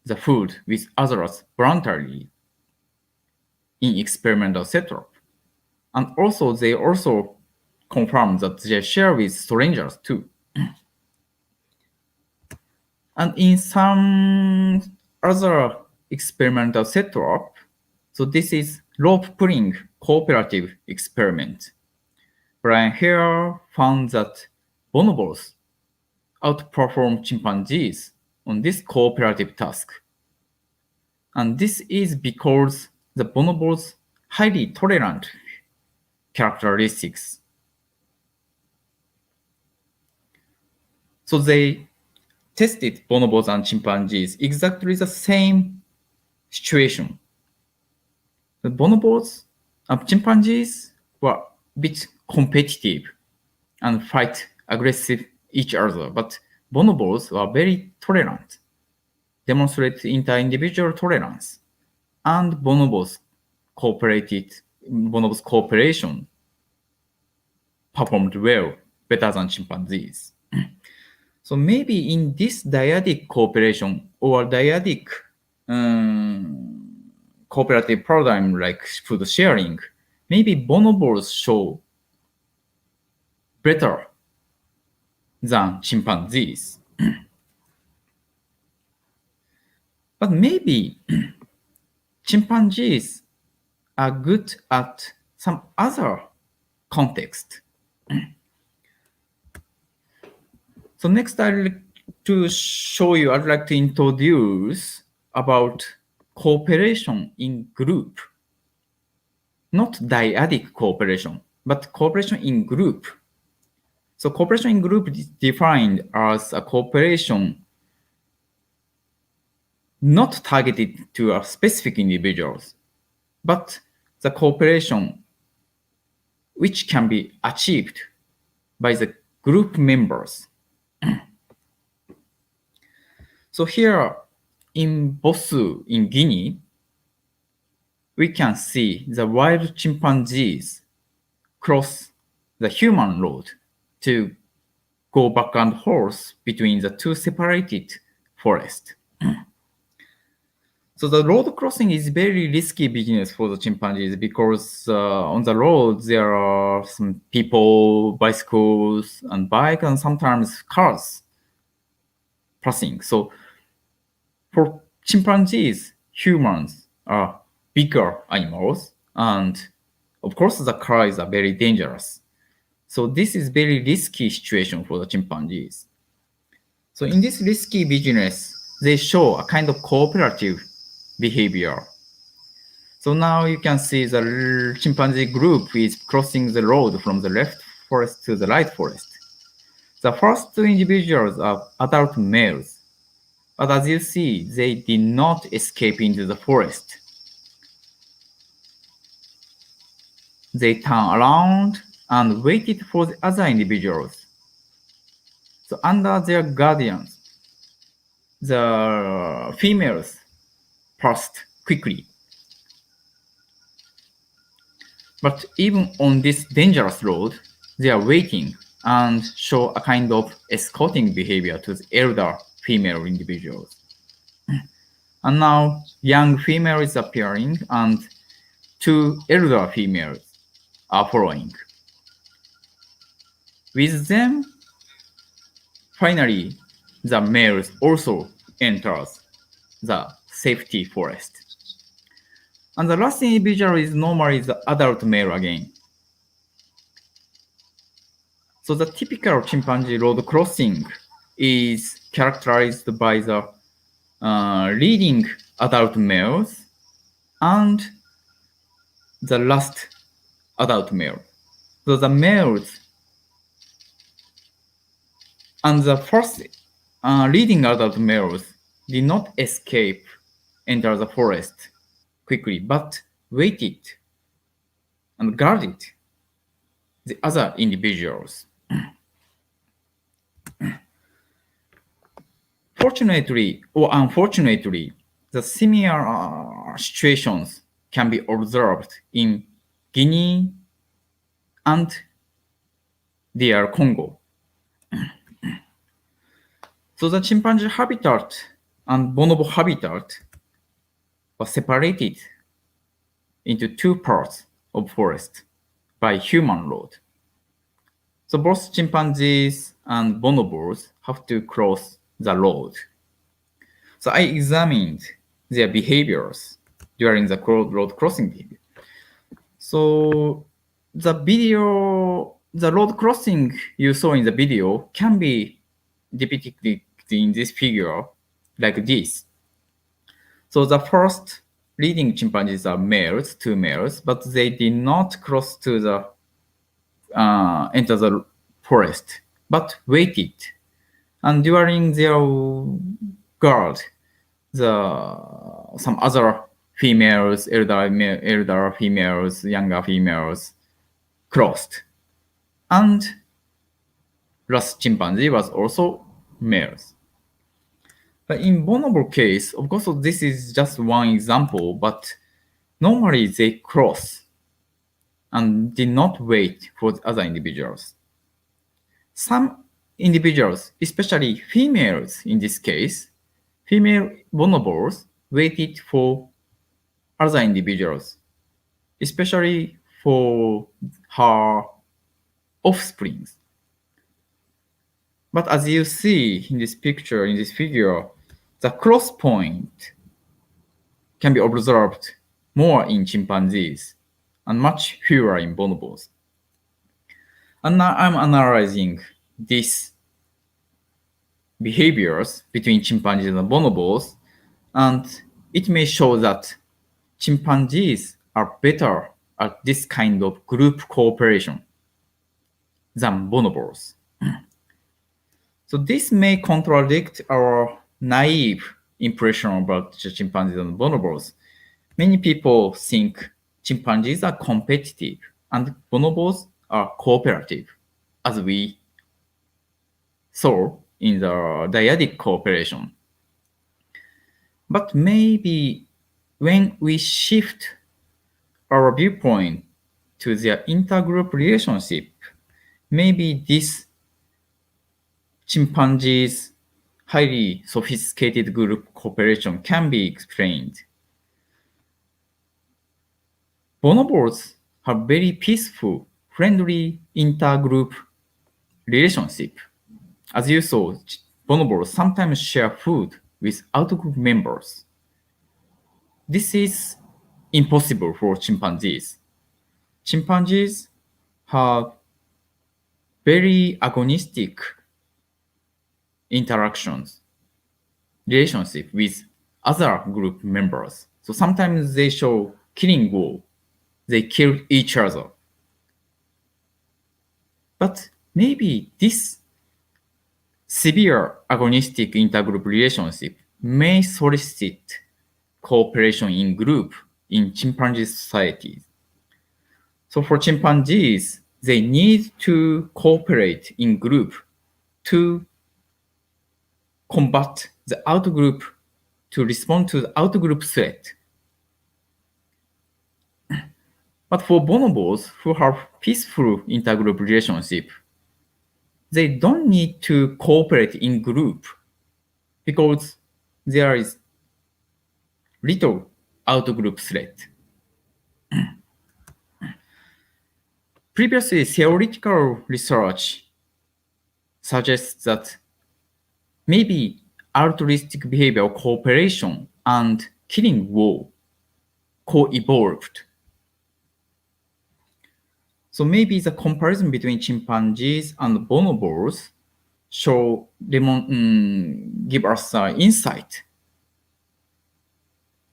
the food with others voluntarily in experimental setup. And also they also confirmed that they share with strangers too. And in some other experimental setup, so this is rope pulling cooperative experiment. Brian Hare found that bonobos outperform chimpanzees on this cooperative task. And this is because the bonobos highly tolerant characteristics. So they tested bonobos and chimpanzees exactly the same situation. The bonobos and chimpanzees were a bit competitive and fight aggressive each other, but bonobos were very tolerant, demonstrate inter-individual tolerance, and bonobos cooperation performed well, better than chimpanzees. So maybe in this dyadic cooperation or dyadic cooperative paradigm like food sharing, maybe bonobos show better than chimpanzees. But maybe chimpanzees are good at some other context. So next I'd like to introduce about cooperation in group. Not dyadic cooperation, but cooperation in group. So cooperation in group is defined as a cooperation not targeted to a specific individuals, but the cooperation which can be achieved by the group members. So here in Bosu in Guinea, we can see the wild chimpanzees cross the human road to go back and forth between the two separated forests. So the road crossing is very risky business for the chimpanzees because on the road there are some people, bicycles, and bikes, and sometimes cars passing. So for chimpanzees, humans are bigger animals, and of course the cars are very dangerous. So this is very risky situation for the chimpanzees. So in this risky business, they show a kind of cooperative behavior. So now you can see the chimpanzee group is crossing the road from the left forest to the right forest. The first two individuals are adult males, but as you see, they did not escape into the forest. They turned around and waited for the other individuals. So under their guardians, the females passed quickly. But even on this dangerous road, they are waiting and show a kind of escorting behavior to the elder female individuals. And now young female is appearing and two elder females are following. With them, finally, the males also enters the safety forest. And the last individual is normally the adult male again. So the typical chimpanzee road crossing is characterized by the leading adult males and the last adult male. So the males and the first leading adult males did not escape, enter the forest quickly, but waited and guarded the other individuals. Fortunately or unfortunately, the similar situations can be observed in Guinea and DR Congo. So the chimpanzee habitat and bonobo habitat were separated into two parts of forest by human road. So both chimpanzees and bonobos have to cross the road. So I examined their behaviors during the road crossing behavior. So the road crossing you saw in the video can be depicted in this figure like this. So the first leading chimpanzees are males, two males, but they did not cross to the enter the forest, but waited. And during their guard, some other females, elder females, younger females crossed. And last chimpanzee was also males. But in bonobo case, of course, this is just one example, but normally they cross and did not wait for the other individuals. Some individuals, especially females in this case, female bonobos waited for other individuals, especially for her offspring. But as you see in this picture, in this figure, the cross point can be observed more in chimpanzees and much fewer in bonobos. And now I'm analyzing these behaviors between chimpanzees and bonobos, and it may show that chimpanzees are better at this kind of group cooperation than bonobos. So this may contradict our naive impression about chimpanzees and bonobos. Many people think chimpanzees are competitive and bonobos are cooperative, as we saw in the dyadic cooperation. But maybe when we shift our viewpoint to their intergroup relationship, maybe this chimpanzees' highly sophisticated group cooperation can be explained. Bonobos have very peaceful, friendly intergroup relationship. As you saw, bonobos sometimes share food with outgroup members. This is impossible for chimpanzees. Chimpanzees have very agonistic interactions, relationship with other group members. So sometimes they show killing war. They kill each other. But maybe this severe agonistic intergroup relationship may solicit cooperation in group in chimpanzee societies. So for chimpanzees, they need to cooperate in group to combat the outgroup, to respond to the outgroup threat. But for bonobos who have peaceful intergroup relationship, they don't need to cooperate in group because there is little outgroup threat. Previously, theoretical research suggests that maybe altruistic behavior, cooperation, and killing war co-evolved. So maybe the comparison between chimpanzees and bonobos give us insight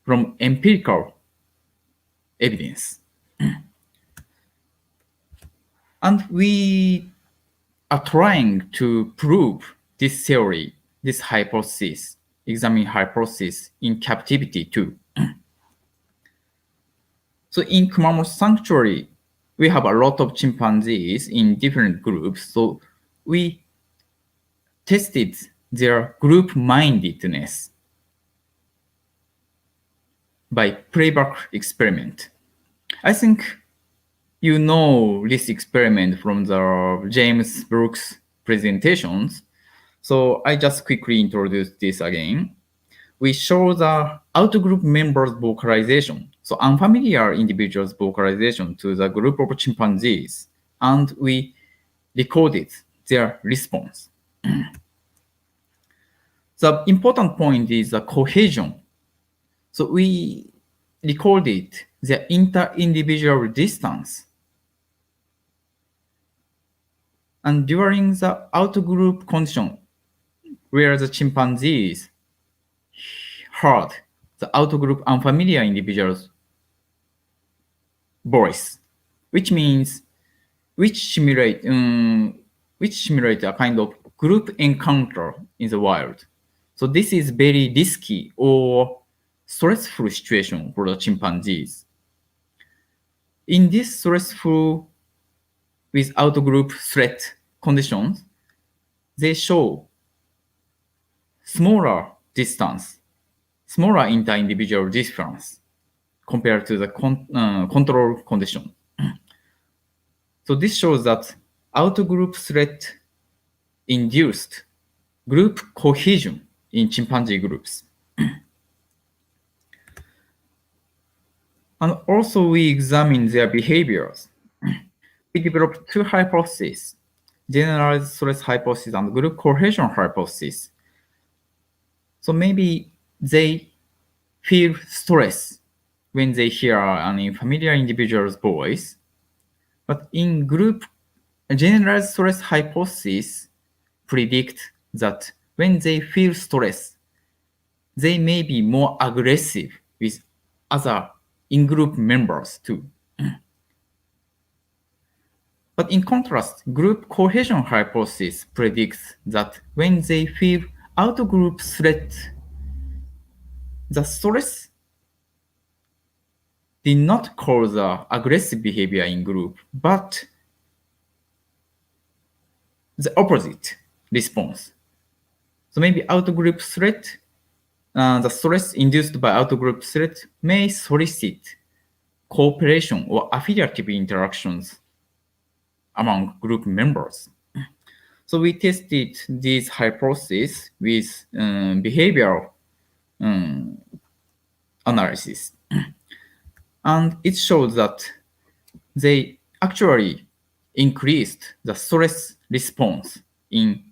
from empirical evidence. And we are trying to prove this theory, this hypothesis, examine hypothesis in captivity too. So in Kumamoto Sanctuary, we have a lot of chimpanzees in different groups. So we tested their group-mindedness by Playback Experiment. I think you know this experiment from the James Brooks presentations. So I just quickly introduce this again. We show the out-group members' vocalization, so unfamiliar individuals' vocalization to the group of chimpanzees, and we recorded their response. The important point is the cohesion. So we recorded the inter-individual distance. And during the out-group condition, where the chimpanzees heard the out-group unfamiliar individual's voice, which simulate a kind of group encounter in the wild. So this is very risky or stressful situation for the chimpanzees. In this stressful with out-group threat conditions, they show smaller distance, smaller inter-individual difference compared to the control condition. So this shows that out-group threat induced group cohesion in chimpanzee groups. And also we examined their behaviors. We developed two hypotheses, generalized stress hypothesis and group cohesion hypothesis. So maybe they feel stress when they hear an unfamiliar individual's voice, but in group, a generalized stress hypothesis predict that when they feel stress, they may be more aggressive with other in-group members too. But in contrast, group cohesion hypothesis predicts that when they feel out-group threat, the stress did not cause aggressive behavior in group, but the opposite response. So maybe out-group threat, the stress induced by out-group threat may solicit cooperation or affiliative interactions among group members. So we tested these hypotheses with behavioral analysis. And it shows that they actually increased the stress response in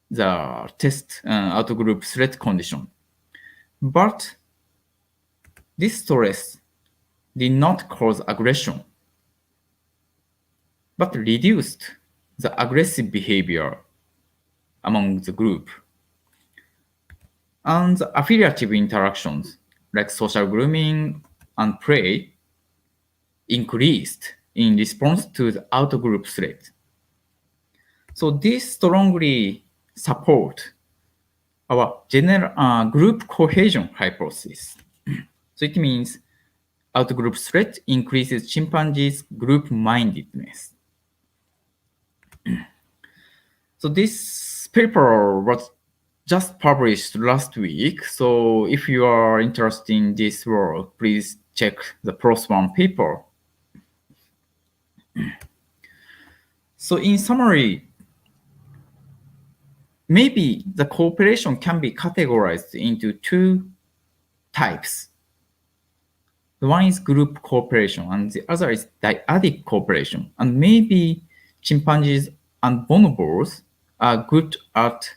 the test out-group threat condition. But this stress did not cause aggression, but reduced the aggressive behavior among the group. And the affiliative interactions, like social grooming and play, increased in response to the out-group threat. So this strongly support our general group cohesion hypothesis. So it means out-group threat increases chimpanzees' group-mindedness. So this paper was just published last week. So if you are interested in this work, please check the PLOS ONE paper. So in summary, maybe the cooperation can be categorized into two types. The one is group cooperation and the other is dyadic cooperation. And maybe chimpanzees and bonobos are good at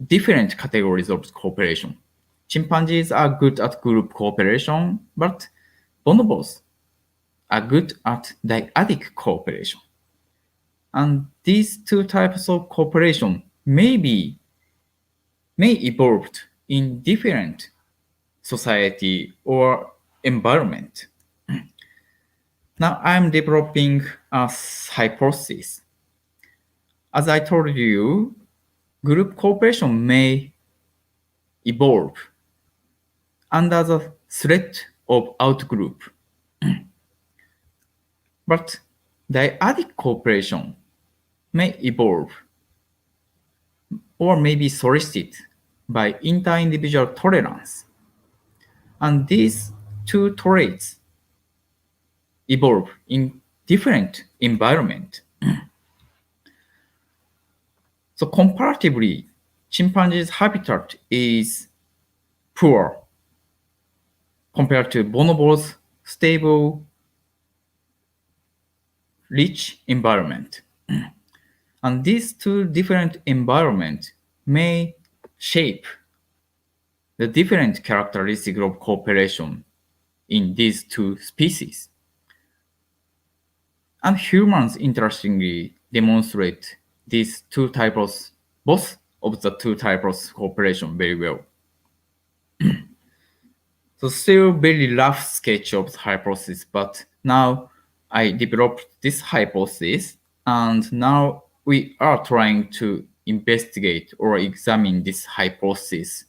different categories of cooperation. Chimpanzees are good at group cooperation, but bonobos are good at dyadic cooperation. And these two types of cooperation may evolve in different society or environment. Now I'm developing a hypothesis. As I told you, group cooperation may evolve under the threat of outgroup. But dyadic cooperation may evolve or may be solicited by inter-individual tolerance. And these two traits evolve in different environment. So comparatively, chimpanzee's habitat is poor compared to bonobos' stable, rich environment. And these two different environments may shape the different characteristics of cooperation in these two species. And humans interestingly demonstrate these two types, both of the two types of cooperation very well. So still very rough sketch of the hypothesis, but now I developed this hypothesis, and now we are trying to investigate or examine this hypothesis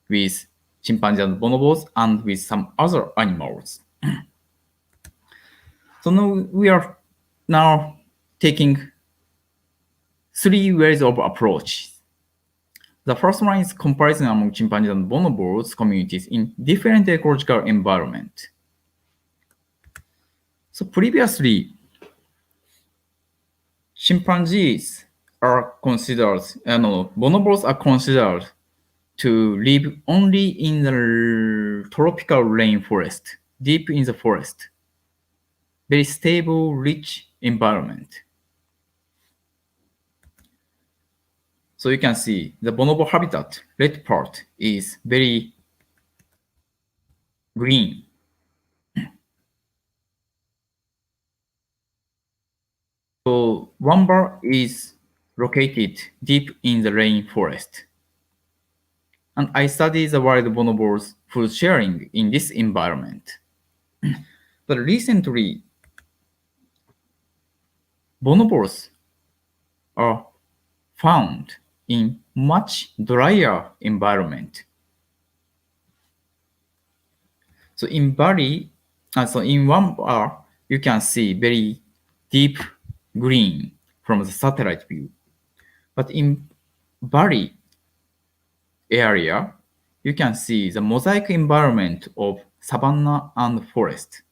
with chimpanzees and bonobos and with some other animals. So now we are now taking three ways of approach. The first one is comparison among chimpanzees and bonobos communities in different ecological environment. So previously, chimpanzees are considered, bonobos are considered to live only in the tropical rainforest, deep in the forest. Very stable, rich environment. So you can see the bonobo habitat, red part, is very green. So one bar is located deep in the rainforest. And I study the wild bonobos food sharing in this environment. But recently, bonobos are found in much drier environment. So in Bali, in one bar, you can see very deep green from the satellite view. But in Bali area, you can see the mosaic environment of savanna and forest.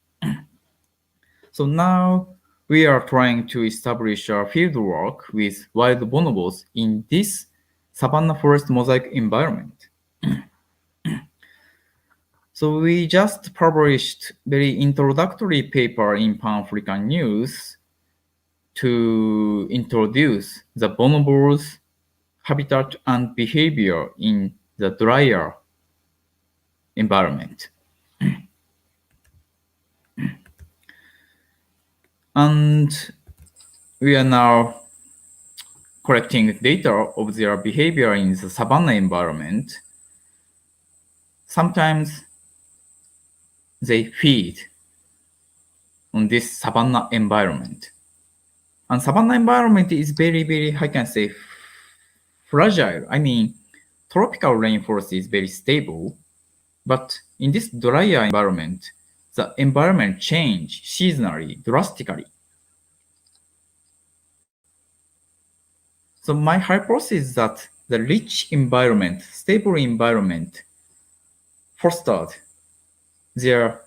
So now we are trying to establish a field work with wild bonobos in this savanna forest mosaic environment. So we just published very introductory paper in Pan-African News to introduce the bonobos' habitat and behavior in the drier environment. And we are now collecting data of their behavior in the savanna environment. Sometimes they feed on this savanna environment. And savanna environment is very, very, I can say, fragile. I mean, tropical rainforest is very stable, but in this drier environment, the environment change seasonally, drastically. So my hypothesis is that the rich environment, stable environment, fostered their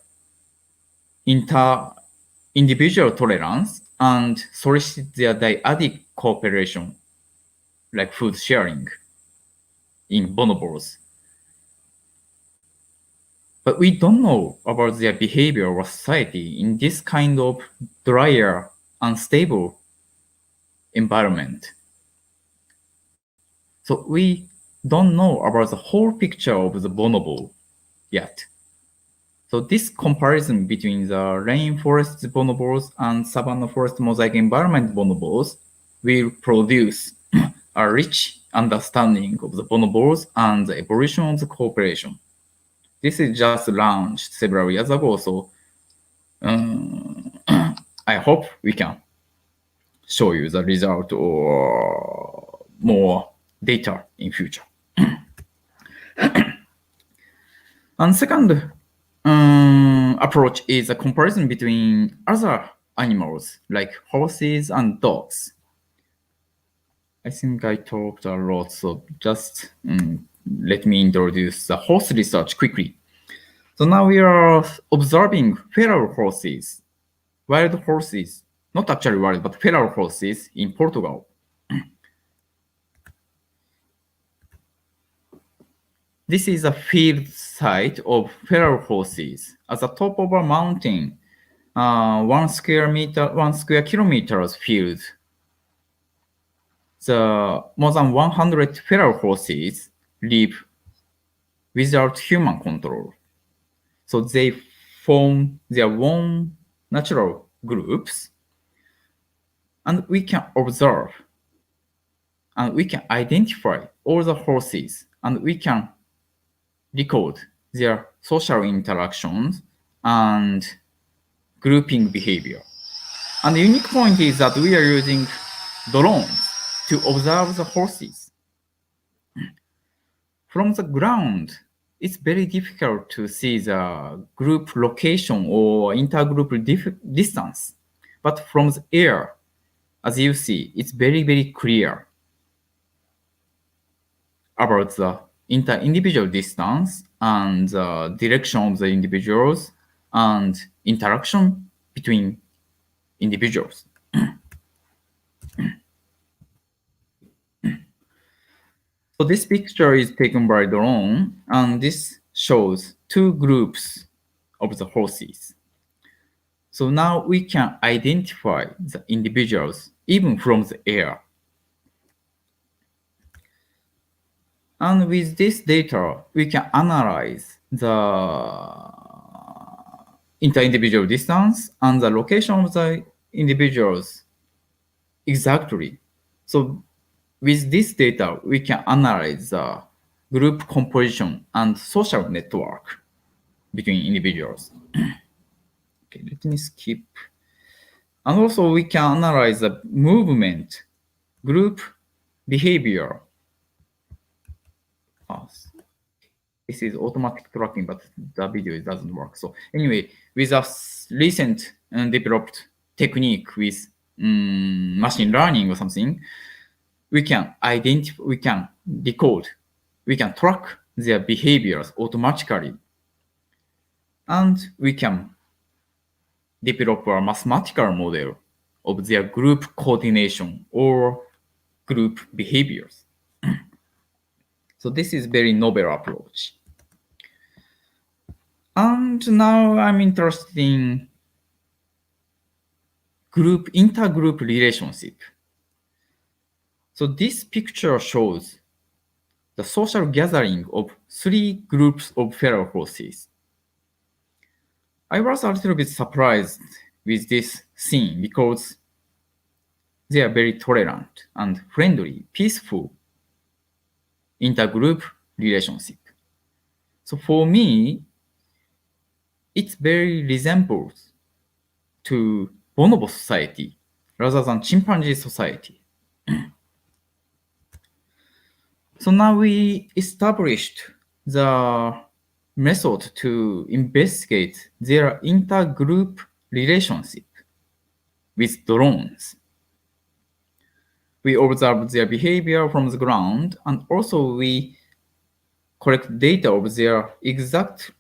inter-individual tolerance and solicited their dyadic cooperation, like food sharing in bonobos. But we don't know about their behavior or society in this kind of drier, unstable environment. So we don't know about the whole picture of the bonobo yet. So this comparison between the rainforest bonobos and savanna forest mosaic environment bonobos will produce a rich understanding of the bonobos and the evolution of the cooperation. This is just launched several years ago, so I hope we can show you the result or more data in future. And second approach is a comparison between other animals like horses and dogs. I think I talked a lot, so just let me introduce the horse research quickly. So now we are observing feral horses, wild horses, not actually wild, but feral horses in Portugal. This is a field site of feral horses at the top of a mountain, 1 square kilometers field. The more than 100 feral horses live without human control. So they form their own natural groups, and we can observe and we can identify all the horses, and we can record their social interactions and grouping behavior. And the unique point is that we are using drones to observe the horses. From the ground, it's very difficult to see the group location or intergroup distance. But from the air, as you see, it's very, very clear about the inter-individual distance and the direction of the individuals and interaction between individuals. So this picture is taken by drone, and this shows two groups of the horses. So now we can identify the individuals even from the air. And with this data, we can analyze the inter-individual distance and the location of the individuals exactly. So with this data, we can analyze the group composition and social network between individuals. Okay, let me skip. And also we can analyze the movement, group behavior. This is automatic tracking, but the video doesn't work. So anyway, with a recent developed technique with machine learning or something, we can identify, we can decode, we can track their behaviors automatically. And we can develop a mathematical model of their group coordination or group behaviors. So this is very novel approach. And now I'm interested in intergroup relationship. So this picture shows the social gathering of 3 groups of feral horses. I was a little bit surprised with this scene because they are very tolerant and friendly, peaceful intergroup relationship. So for me, it very resembles to bonobo society rather than chimpanzee society. So now we established the method to investigate their intergroup relationship with drones. We observe their behavior from the ground, and also we collect data of their exact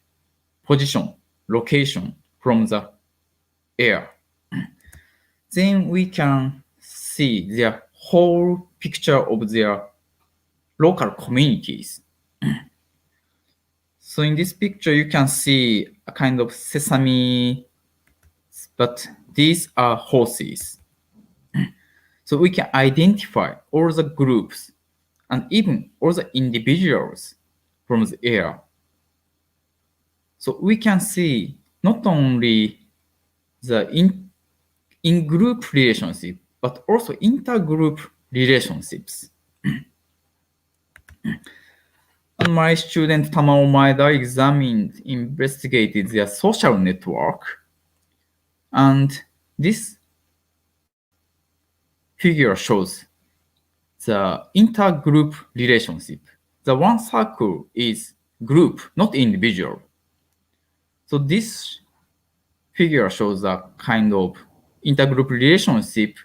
position, location from the air. Then we can see their whole picture of their local communities. So in this picture, you can see a kind of sesame, but these are horses. So we can identify all the groups and even all the individuals from the air. So we can see not only the in-group relationship, but also intergroup relationships. And my student Tamao Maeda investigated their social network. And this figure shows the intergroup relationship. The one circle is group, not individual. So this figure shows a kind of intergroup relationship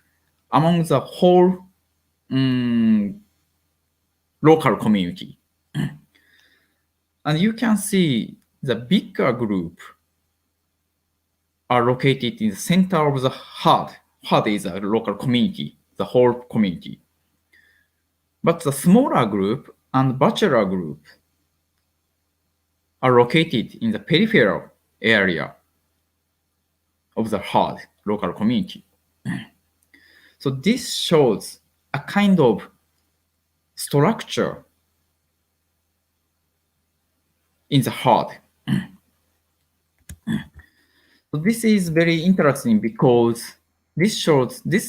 among the whole local community. And you can see the bigger group are located in the center of the heart. Heart is a local community, the whole community. But the smaller group and bachelor group are located in the peripheral area of the heart, local community. So this shows a kind of structure in the heart. So this is very interesting because this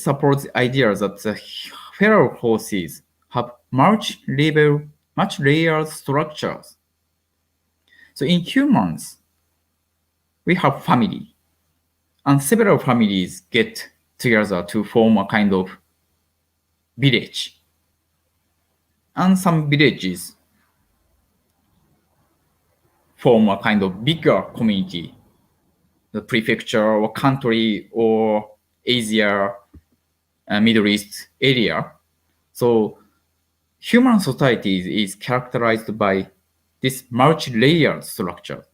supports the idea that the feral horses have much layered structures. So in humans, we have family, and several families get together to form a kind of village. And some villages form a kind of bigger community, the prefecture or country or Asia, Middle East area. So human society is characterized by this multi-layered structure.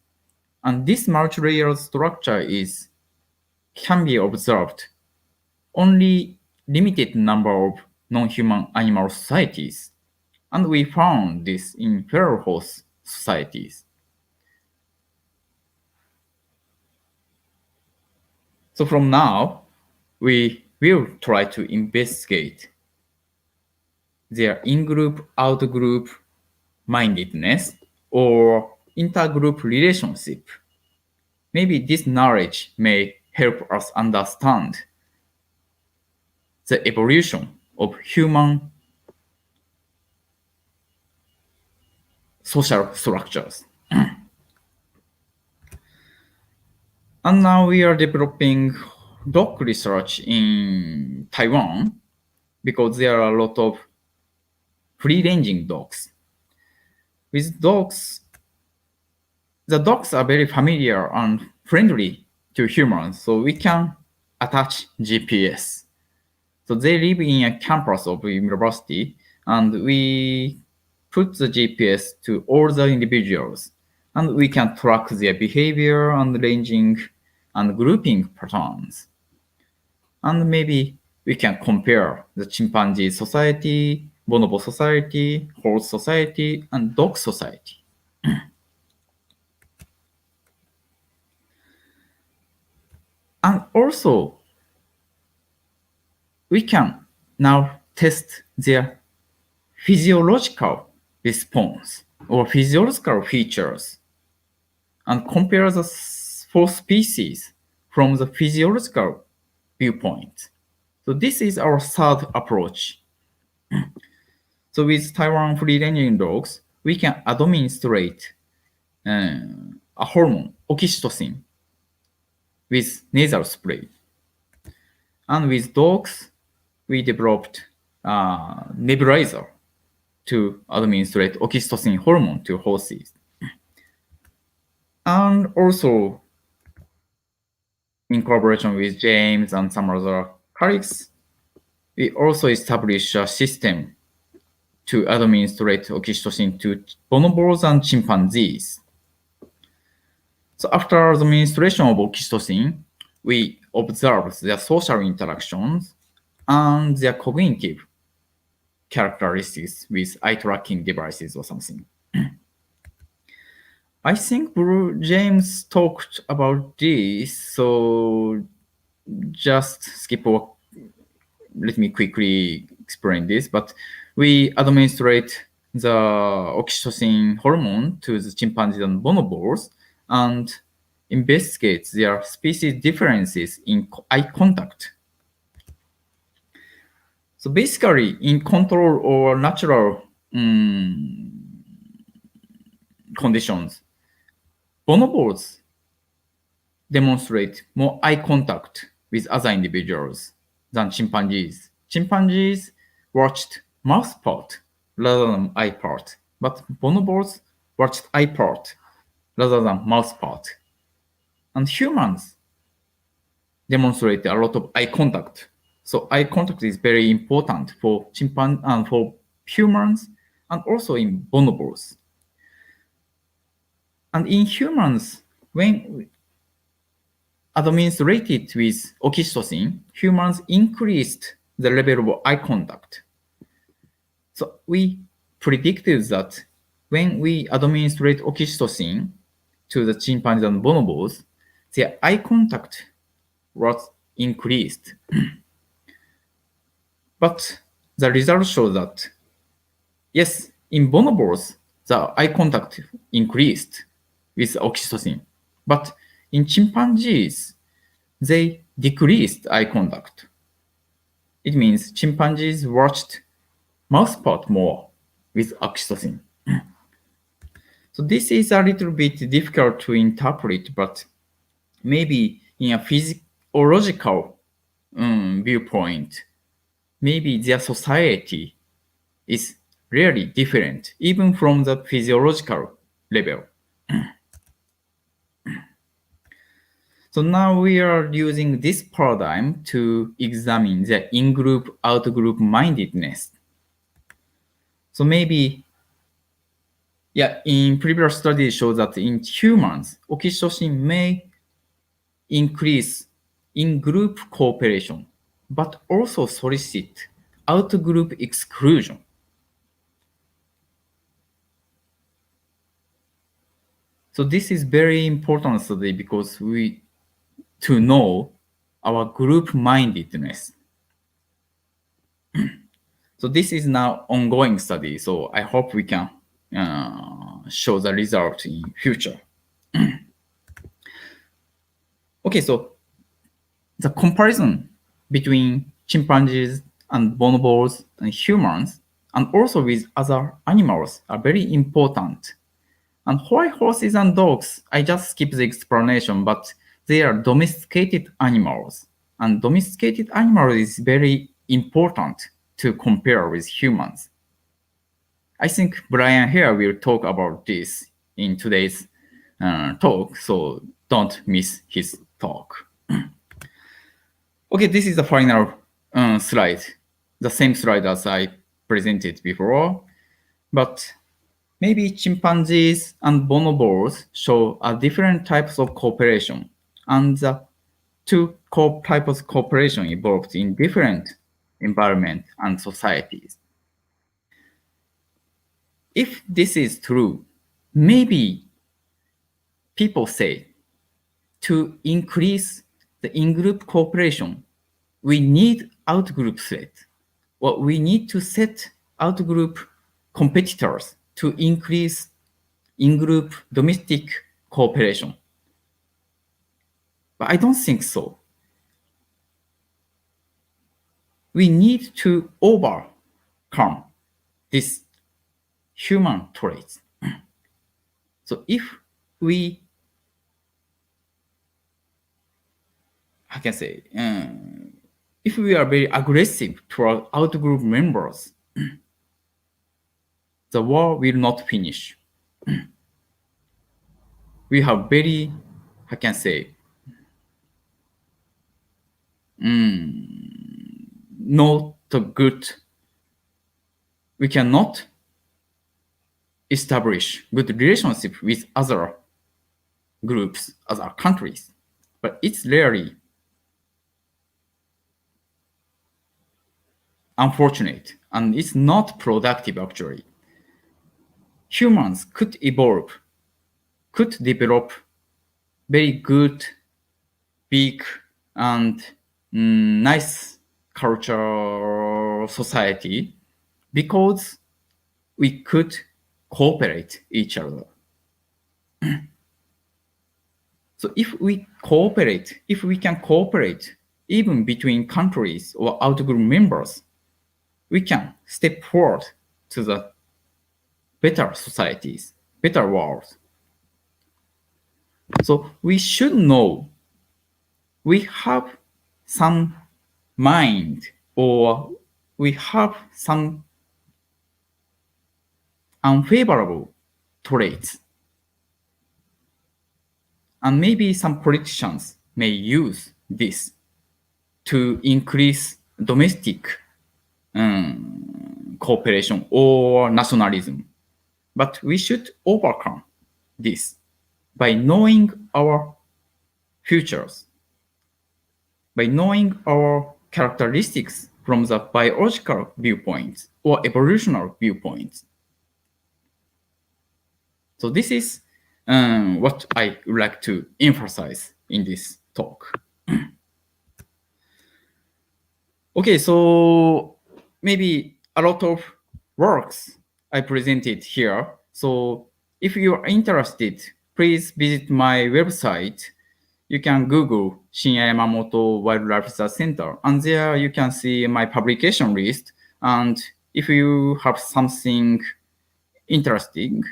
And this multi-layered structure can be observed only limited number of non-human animal societies. And we found this in feral horse societies. So from now, we will try to investigate their in-group, out-group mindedness or intergroup relationship. Maybe this knowledge may help us understand the evolution of human social structures. And now we are developing dog research in Taiwan because there are a lot of free-ranging dogs. With dogs, the dogs are very familiar and friendly to humans, so we can attach GPS. So they live in a campus of a university, and we put the GPS to all the individuals, and we can track their behavior and ranging and grouping patterns. And maybe we can compare the chimpanzee society, bonobo society, horse society, and dog society. And also, we can now test their physiological response or physiological features and compare the four species from the physiological viewpoint. So this is our third approach. So with Taiwan free-ranging dogs, we can administrate a hormone, oxytocin, with nasal spray. And with dogs, we developed a nebulizer to administrate oxytocin hormone to horses. And also, in collaboration with James and some other colleagues, we also established a system to administrate oxytocin to bonobos and chimpanzees. So after the administration of oxytocin, we observed their social interactions and their cognitive characteristics with eye tracking devices or something. I think James talked about this, so just skip over. Let me quickly explain this, but we administrate the oxytocin hormone to the chimpanzees and bonobos, and investigates their species differences in eye contact. So basically, in control or natural conditions, bonobos demonstrate more eye contact with other individuals than chimpanzees. Chimpanzees watched mouth part rather than eye part, but bonobos watched eye part rather than mouth part. And humans demonstrate a lot of eye contact. So eye contact is very important for chimpanzees and for humans, and also in bonobos. And in humans, when administered with oxytocin, humans increased the level of eye contact. So we predicted that when we administrate oxytocin to the chimpanzees and bonobos, their eye contact was increased. But the results show that, yes, in bonobos, the eye contact increased with oxytocin. But in chimpanzees, they decreased eye contact. It means chimpanzees watched mouth part more with oxytocin. So this is a little bit difficult to interpret, but maybe in a physiological viewpoint, maybe their society is really different, even from the physiological level. So now we are using this paradigm to examine the in-group, out-group mindedness. So maybe, in previous studies show that in humans, oxytocin may increase in-group cooperation, but also solicit out-group exclusion. So this is very important study because to know our group mindedness. So this is now ongoing study. So I hope we can show the result in future. Okay, so the comparison between chimpanzees and bonobos and humans, and also with other animals, are very important. And why horses and dogs? I just skip the explanation, but they are domesticated animals. And domesticated animals is very important to compare with humans. I think Brian here will talk about this in today's talk, so don't miss his talk. Okay, this is the final slide, the same slide as I presented before, but maybe chimpanzees and bonobos show a different types of cooperation, and the two types of cooperation evolved in different environment and societies. If this is true, maybe people say to increase the in-group cooperation, we need out-group threat, or we need to set out-group competitors to increase in-group domestic cooperation. But I don't think so. We need to overcome this human traits. So if we, I can say, if we are very aggressive toward out-group members, the war will not finish. We have very, I can say, not good, we cannot establish good relationship with other groups, other countries. But it's really unfortunate, and it's not productive actually. Humans could evolve, could develop very good, big, and nice culture society because we could cooperate each other. So if we can cooperate even between countries or outgroup members, we can step forward to the better societies, better world. So we should know we have some mind or we have some unfavorable traits. And maybe some politicians may use this to increase domestic cooperation or nationalism. But we should overcome this by knowing our futures, by knowing our characteristics from the biological viewpoint or evolutionary viewpoint. So this is what I would like to emphasize in this talk. Okay, so maybe a lot of works I presented here. So if you are interested, please visit my website. You can Google Shinya Yamamoto Wildlife Research Center, and there you can see my publication list. And if you have something interesting,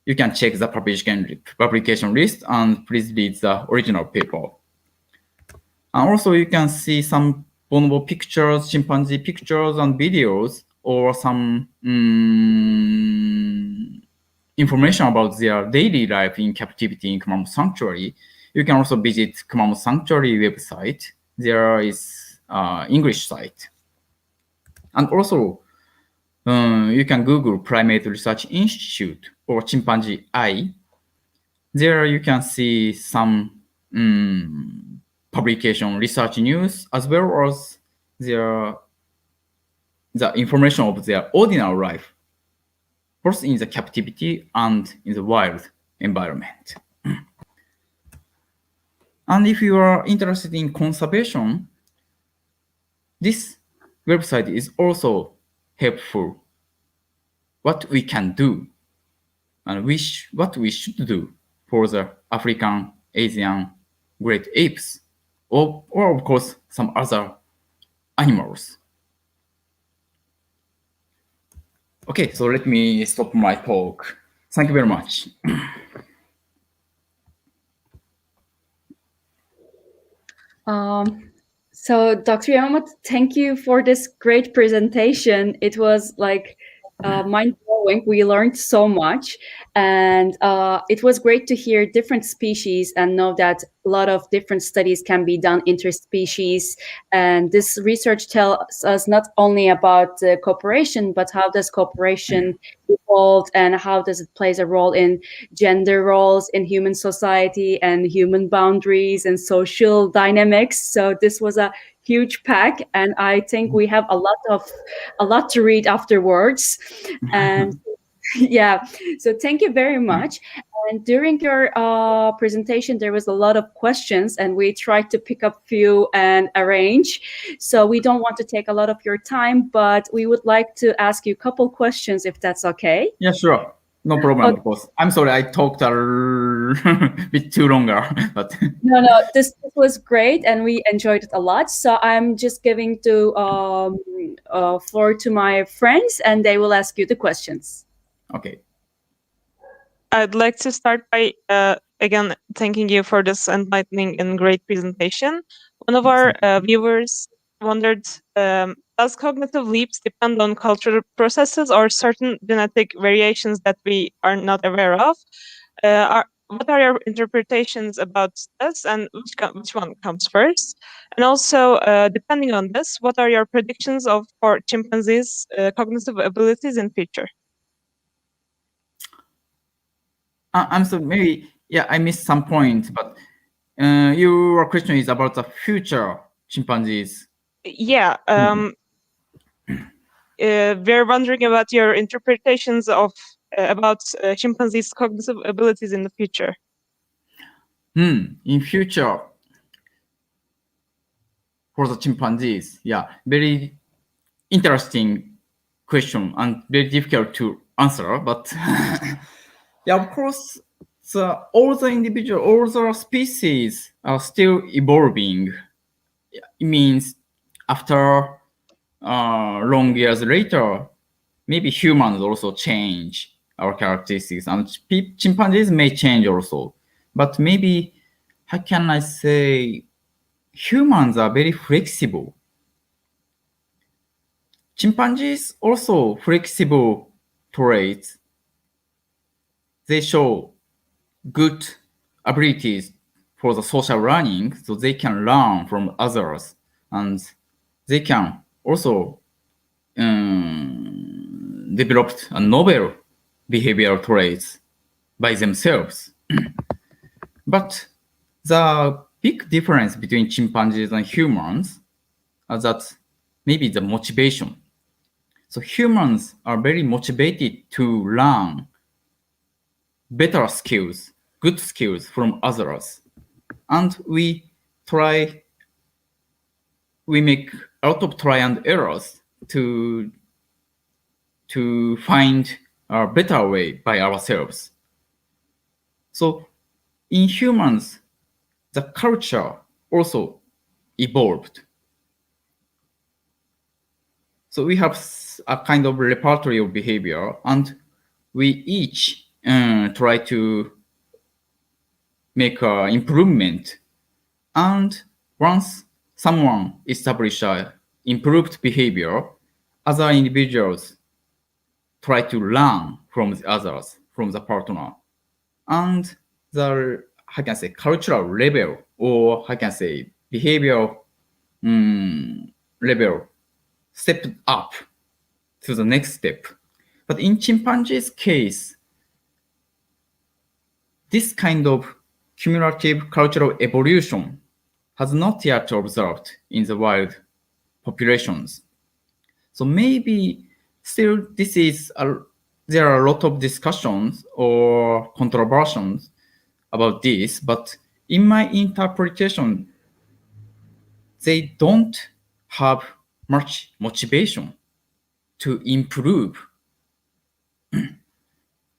you can check the publication list and please read the original paper. And also you can see some bonobo pictures, chimpanzee pictures and videos, or some information about their daily life in captivity in Kumamoto Sanctuary. You can also visit Kumamoto Sanctuary website. There is English site. And also, you can Google Primate Research Institute or Chimpanzee Eye. There you can see some publication research news as well as the information of their ordinary life, both in the captivity and in the wild environment. And if you are interested in conservation, this website is also helpful. What we can do and what we should do for the African, Asian great apes, or of course some other animals. Okay, so let me stop my talk. Thank you very much. So Dr. Yamamoto, thank you for this great presentation. It was like mind-blowing. We learned so much, and it was great to hear different species and know that a lot of different studies can be done interspecies. And this research tells us not only about cooperation, but how does cooperation evolve and how does it plays a role in gender roles in human society and human boundaries and social dynamics. So this was a huge pack, and I think we have a lot to read afterwards. And yeah, so thank you very much. And during your presentation, there was a lot of questions, and we tried to pick up few and arrange. So we don't want to take a lot of your time, but we would like to ask you a couple questions, if that's okay. Yeah, sure. No problem, Okay. of course. I'm sorry, I talked a bit too longer, but No, this was great, and we enjoyed it a lot. So I'm just giving the floor to my friends, and they will ask you the questions. okay. I'd like to start by again thanking you for this enlightening and great presentation. One of our viewers wondered, does cognitive leaps depend on cultural processes or certain genetic variations that we are not aware of? What are your interpretations about this, and which one comes first? And also, depending on this, what are your predictions for chimpanzees' cognitive abilities in future? I'm sorry, maybe, yeah, I missed some point, but your question is about the future chimpanzees. Yeah, we're wondering about your interpretations about chimpanzees' cognitive abilities in the future. In future, for the chimpanzees, yeah, very interesting question and very difficult to answer, but yeah, of course, all the species are still evolving. It means after long years later, maybe humans also change our characteristics, and chimpanzees may change also. But maybe, how can I say, humans are very flexible. Chimpanzees also flexible traits. They show good abilities for the social learning, so they can learn from others, and they can also develop a novel behavioral traits by themselves. But the big difference between chimpanzees and humans is that maybe the motivation. So humans are very motivated to learn better skills, good skills from others. And we make a lot of try and errors to find a better way by ourselves. So in humans, the culture also evolved. So we have a kind of repertoire of behavior, and we each try to make an improvement. And once someone establishes improved behavior, other individuals try to learn from the others, from the partner. And the, how can I say, cultural level, or how can I say, behavioral level stepped up to the next step. But in chimpanzee's case, this kind of cumulative cultural evolution has not yet observed in the wild populations. So maybe still there are a lot of discussions or controversies about this, but in my interpretation, they don't have much motivation to improve.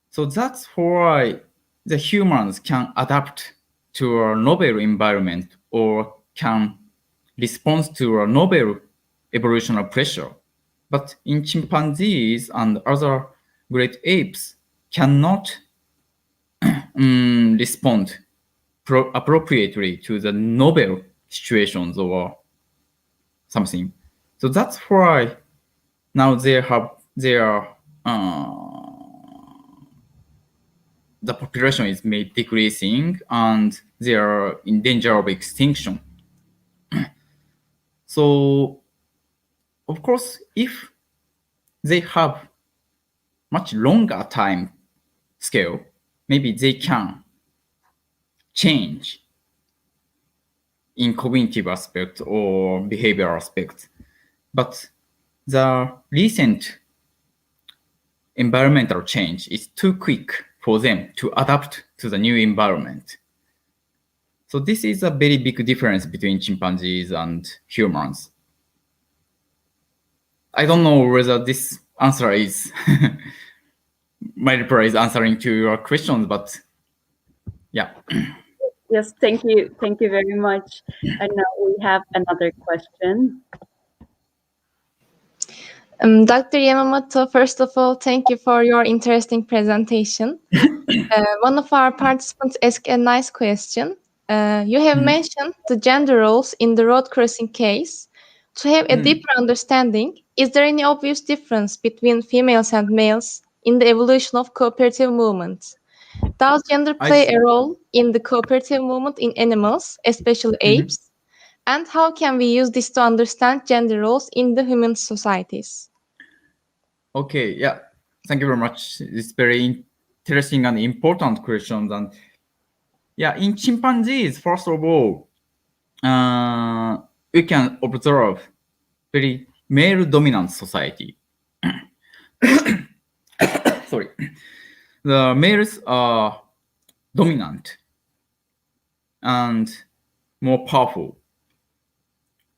So that's why the humans can adapt to a novel environment or can respond to a novel evolutionary pressure. But in chimpanzees and other great apes cannot respond appropriately to the novel situations or something. So that's why now the population is made decreasing and they are in danger of extinction. So, of course, if they have much longer time scale, maybe they can change in cognitive aspect or behavioral aspect. But the recent environmental change is too quick for them to adapt to the new environment. So this is a very big difference between chimpanzees and humans. I don't know whether this answer is my reply is answering to your questions, but yeah. Yes, thank you very much. And now we have another question. Dr. Yamamoto, first of all, thank you for your interesting presentation. One of our participants asked a nice question. You have mentioned the gender roles in the road crossing case. To have a deeper understanding, is there any obvious difference between females and males in the evolution of cooperative movement? Does gender play a role in the cooperative movement in animals, especially apes? And how can we use this to understand gender roles in the human societies? Okay, yeah, thank you very much. It's very interesting and important questions. And yeah, in chimpanzees, first of all, we can observe very male-dominant society. Sorry, the males are dominant and more powerful.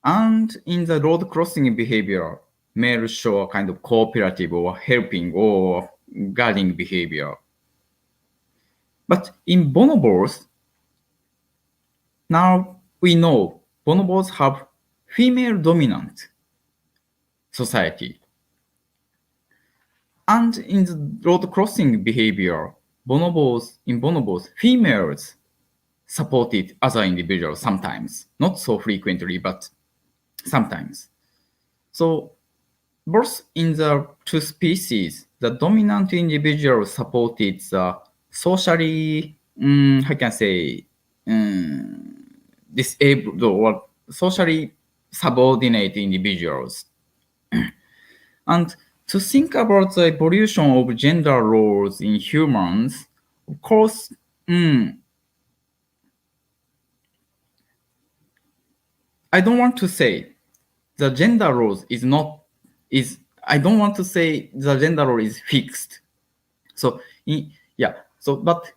And in the road crossing behavior, males show a kind of cooperative or helping or guarding behavior. But in bonobos, now we know bonobos have female dominant society. And in the road crossing behavior, in bonobos, females supported other individuals sometimes, not so frequently, but sometimes. So both in the two species, the dominant individual supported the socially, how can I say, disabled or socially subordinate individuals. And to think about the evolution of gender roles in humans, of course, I don't want to say the gender roles I don't want to say the gender role is fixed. So, but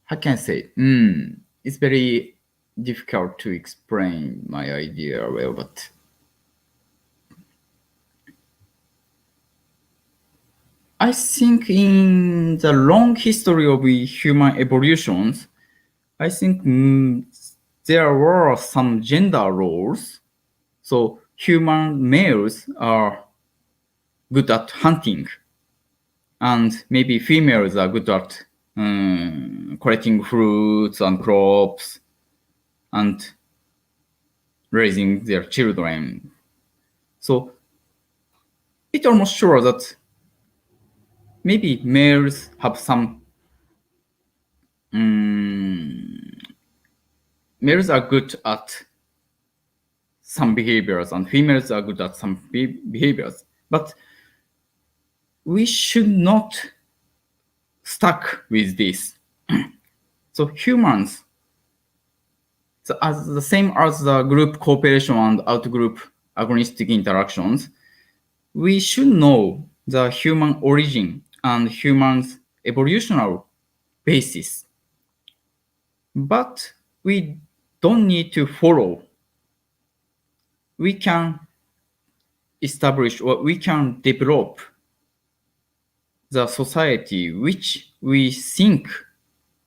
how can I say? It's very difficult to explain my idea well, but I think in the long history of human evolutions, I think there were some gender roles. So human males are good at hunting, and maybe females are good at collecting fruits and crops and raising their children. So it's almost sure that maybe males have some males are good at some behaviors and females are good at some behaviors, but we should not stuck with this. So humans, as the same as the group cooperation and out-group agonistic interactions, we should know the human origin and humans' evolutionary basis. But we don't need to follow. We can establish or we can develop the society which we think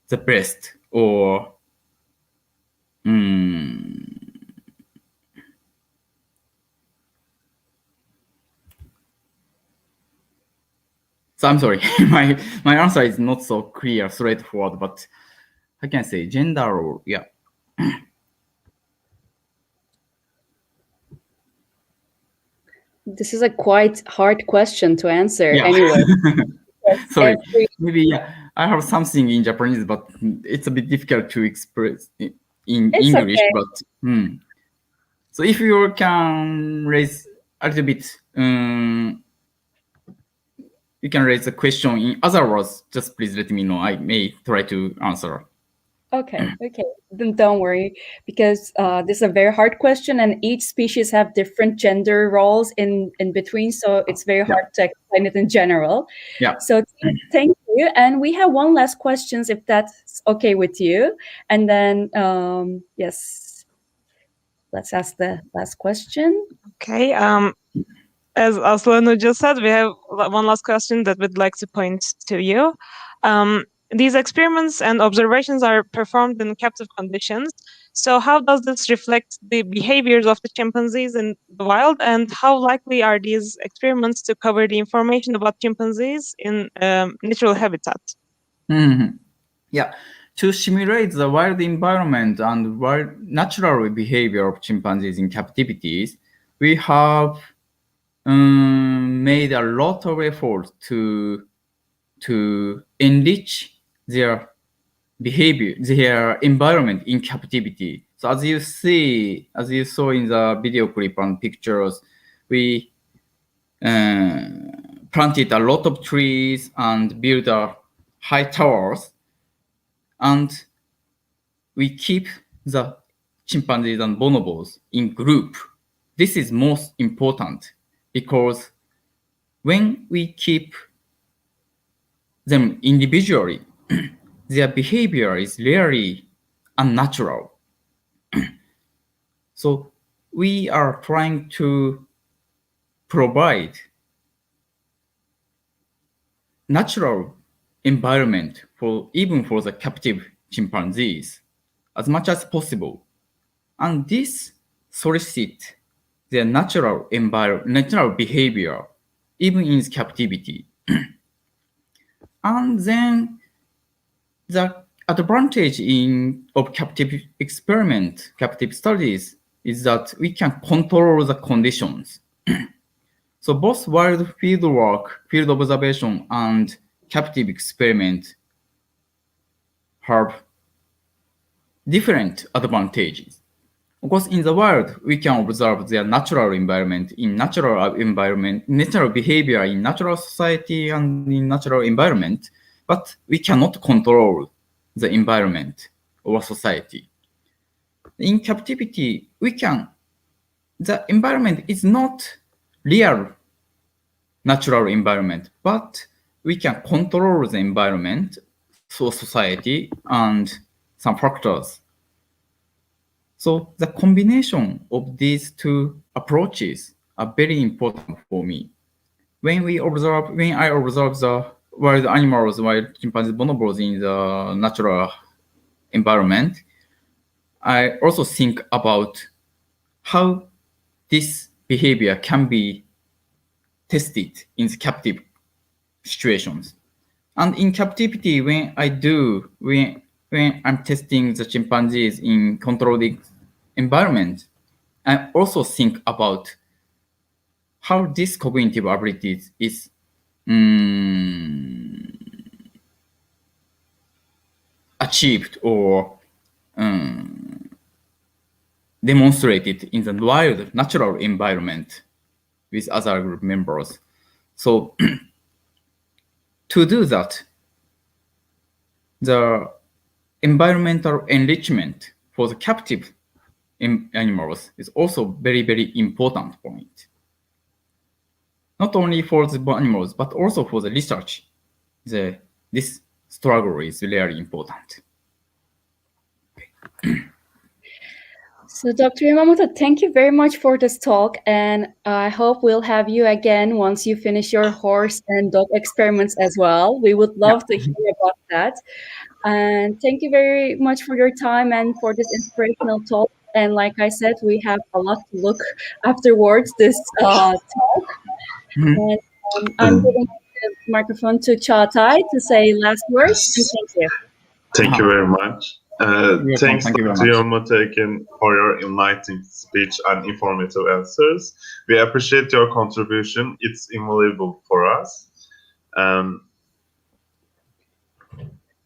the best or So I'm sorry, my answer is not so clear, straightforward, but I can say gender or This is a quite hard question to answer Yeah. anyway. Sorry, maybe I have something in Japanese, but it's a bit difficult to express in It's English. okay. But so if you can raise a little bit, you can raise a question in other words. Just please let me know. I may try to answer. Okay. Then don't worry, because this is a very hard question, and each species have different gender roles in between, so it's very hard to explain it in general. Yeah. So thank you, and we have one last question, if that's okay with you, and then yes, let's ask the last question. Okay. As Aslan just said, we have one last question that we'd like to point to you. These experiments and observations are performed in captive conditions. So how does this reflect the behaviors of the chimpanzees in the wild, and how likely are these experiments to cover the information about chimpanzees in natural habitat? Yeah, to simulate the wild environment and wild natural behavior of chimpanzees in captivities, we have made a lot of effort to enrich their behavior, their environment in captivity. So as you saw in the video clip and pictures, we planted a lot of trees and built high towers, and we keep the chimpanzees and bonobos in group. This is most important because when we keep them individually, their behavior is really unnatural. So we are trying to provide natural environment even for the captive chimpanzees as much as possible. And this solicits their natural behavior even in captivity. And then the advantage of captive studies is that we can control the conditions. So both wild fieldwork, field observation, and captive experiment have different advantages. Of course, in the wild, we can observe their natural environment, natural behavior in natural society and in natural environment, but we cannot control the environment or society. In captivity, the environment is not real natural environment, but we can control the environment, so society, and some factors. So the combination of these two approaches are very important for me. When I observe the wild animals, wild chimpanzees, bonobos in the natural environment, I also think about how this behavior can be tested in the captive situations. And in captivity, when I'm testing the chimpanzees in controlled environment, I also think about how this cognitive ability is achieved or demonstrated in the wild natural environment with other group members. So to do that, the environmental enrichment for the captive animals is also very, very important point. Not only for the animals, but also for the research. This struggle is really important. So, Dr. Yamamoto, thank you very much for this talk, and I hope we'll have you again once you finish your horse and dog experiments as well. We would love to hear about that. And thank you very much for your time and for this inspirational talk. And like I said, we have a lot to look afterwards this talk. And I'm giving the microphone to Çağatay to say last words. And thank you. Thank you very much. Thanks, Thank you very Dr. much. Yamamoto, again, for your enlightening speech and informative answers. We appreciate your contribution. It's invaluable for us.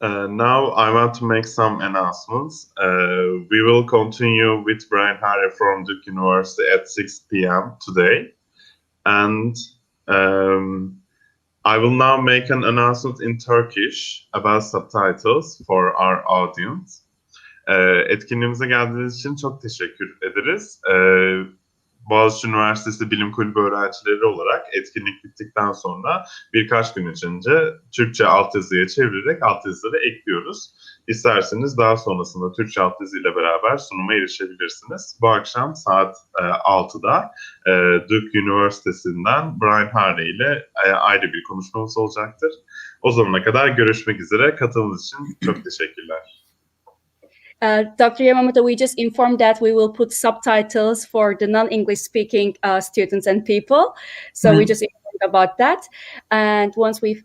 Now I want to make some announcements. We will continue with Brian Hare from Duke University at 6 p.m. today. And I will now make an announcement in Turkish about subtitles for our audience. Etkinliğimize geldiğiniz için çok teşekkür ederiz. Boğaziçi Üniversitesi Bilim Kulübü öğrencileri olarak etkinlik bittikten sonra birkaç gün içinde Türkçe altyazıya çevirerek altyazıları ekliyoruz. İsterseniz daha sonrasında Türkçe altyazı ile beraber sunuma erişebilirsiniz. Bu akşam saat 6'da Duke Üniversitesi'nden Brian Hare ile ayrı bir konuşmamız olacaktır. O zamana kadar görüşmek üzere. Katıldığınız için çok teşekkürler. Dr. Yamamoto, we just informed that we will put subtitles for the non-English speaking students and people. So we just informed about that. And once we've,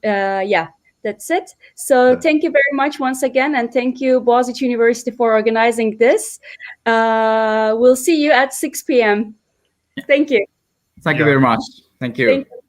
that's it. So thank you very much once again. And thank you, Boğaziçi University, for organizing this. We'll see you at 6 p.m. Thank you. Thank you very much. Thank you. Thank you.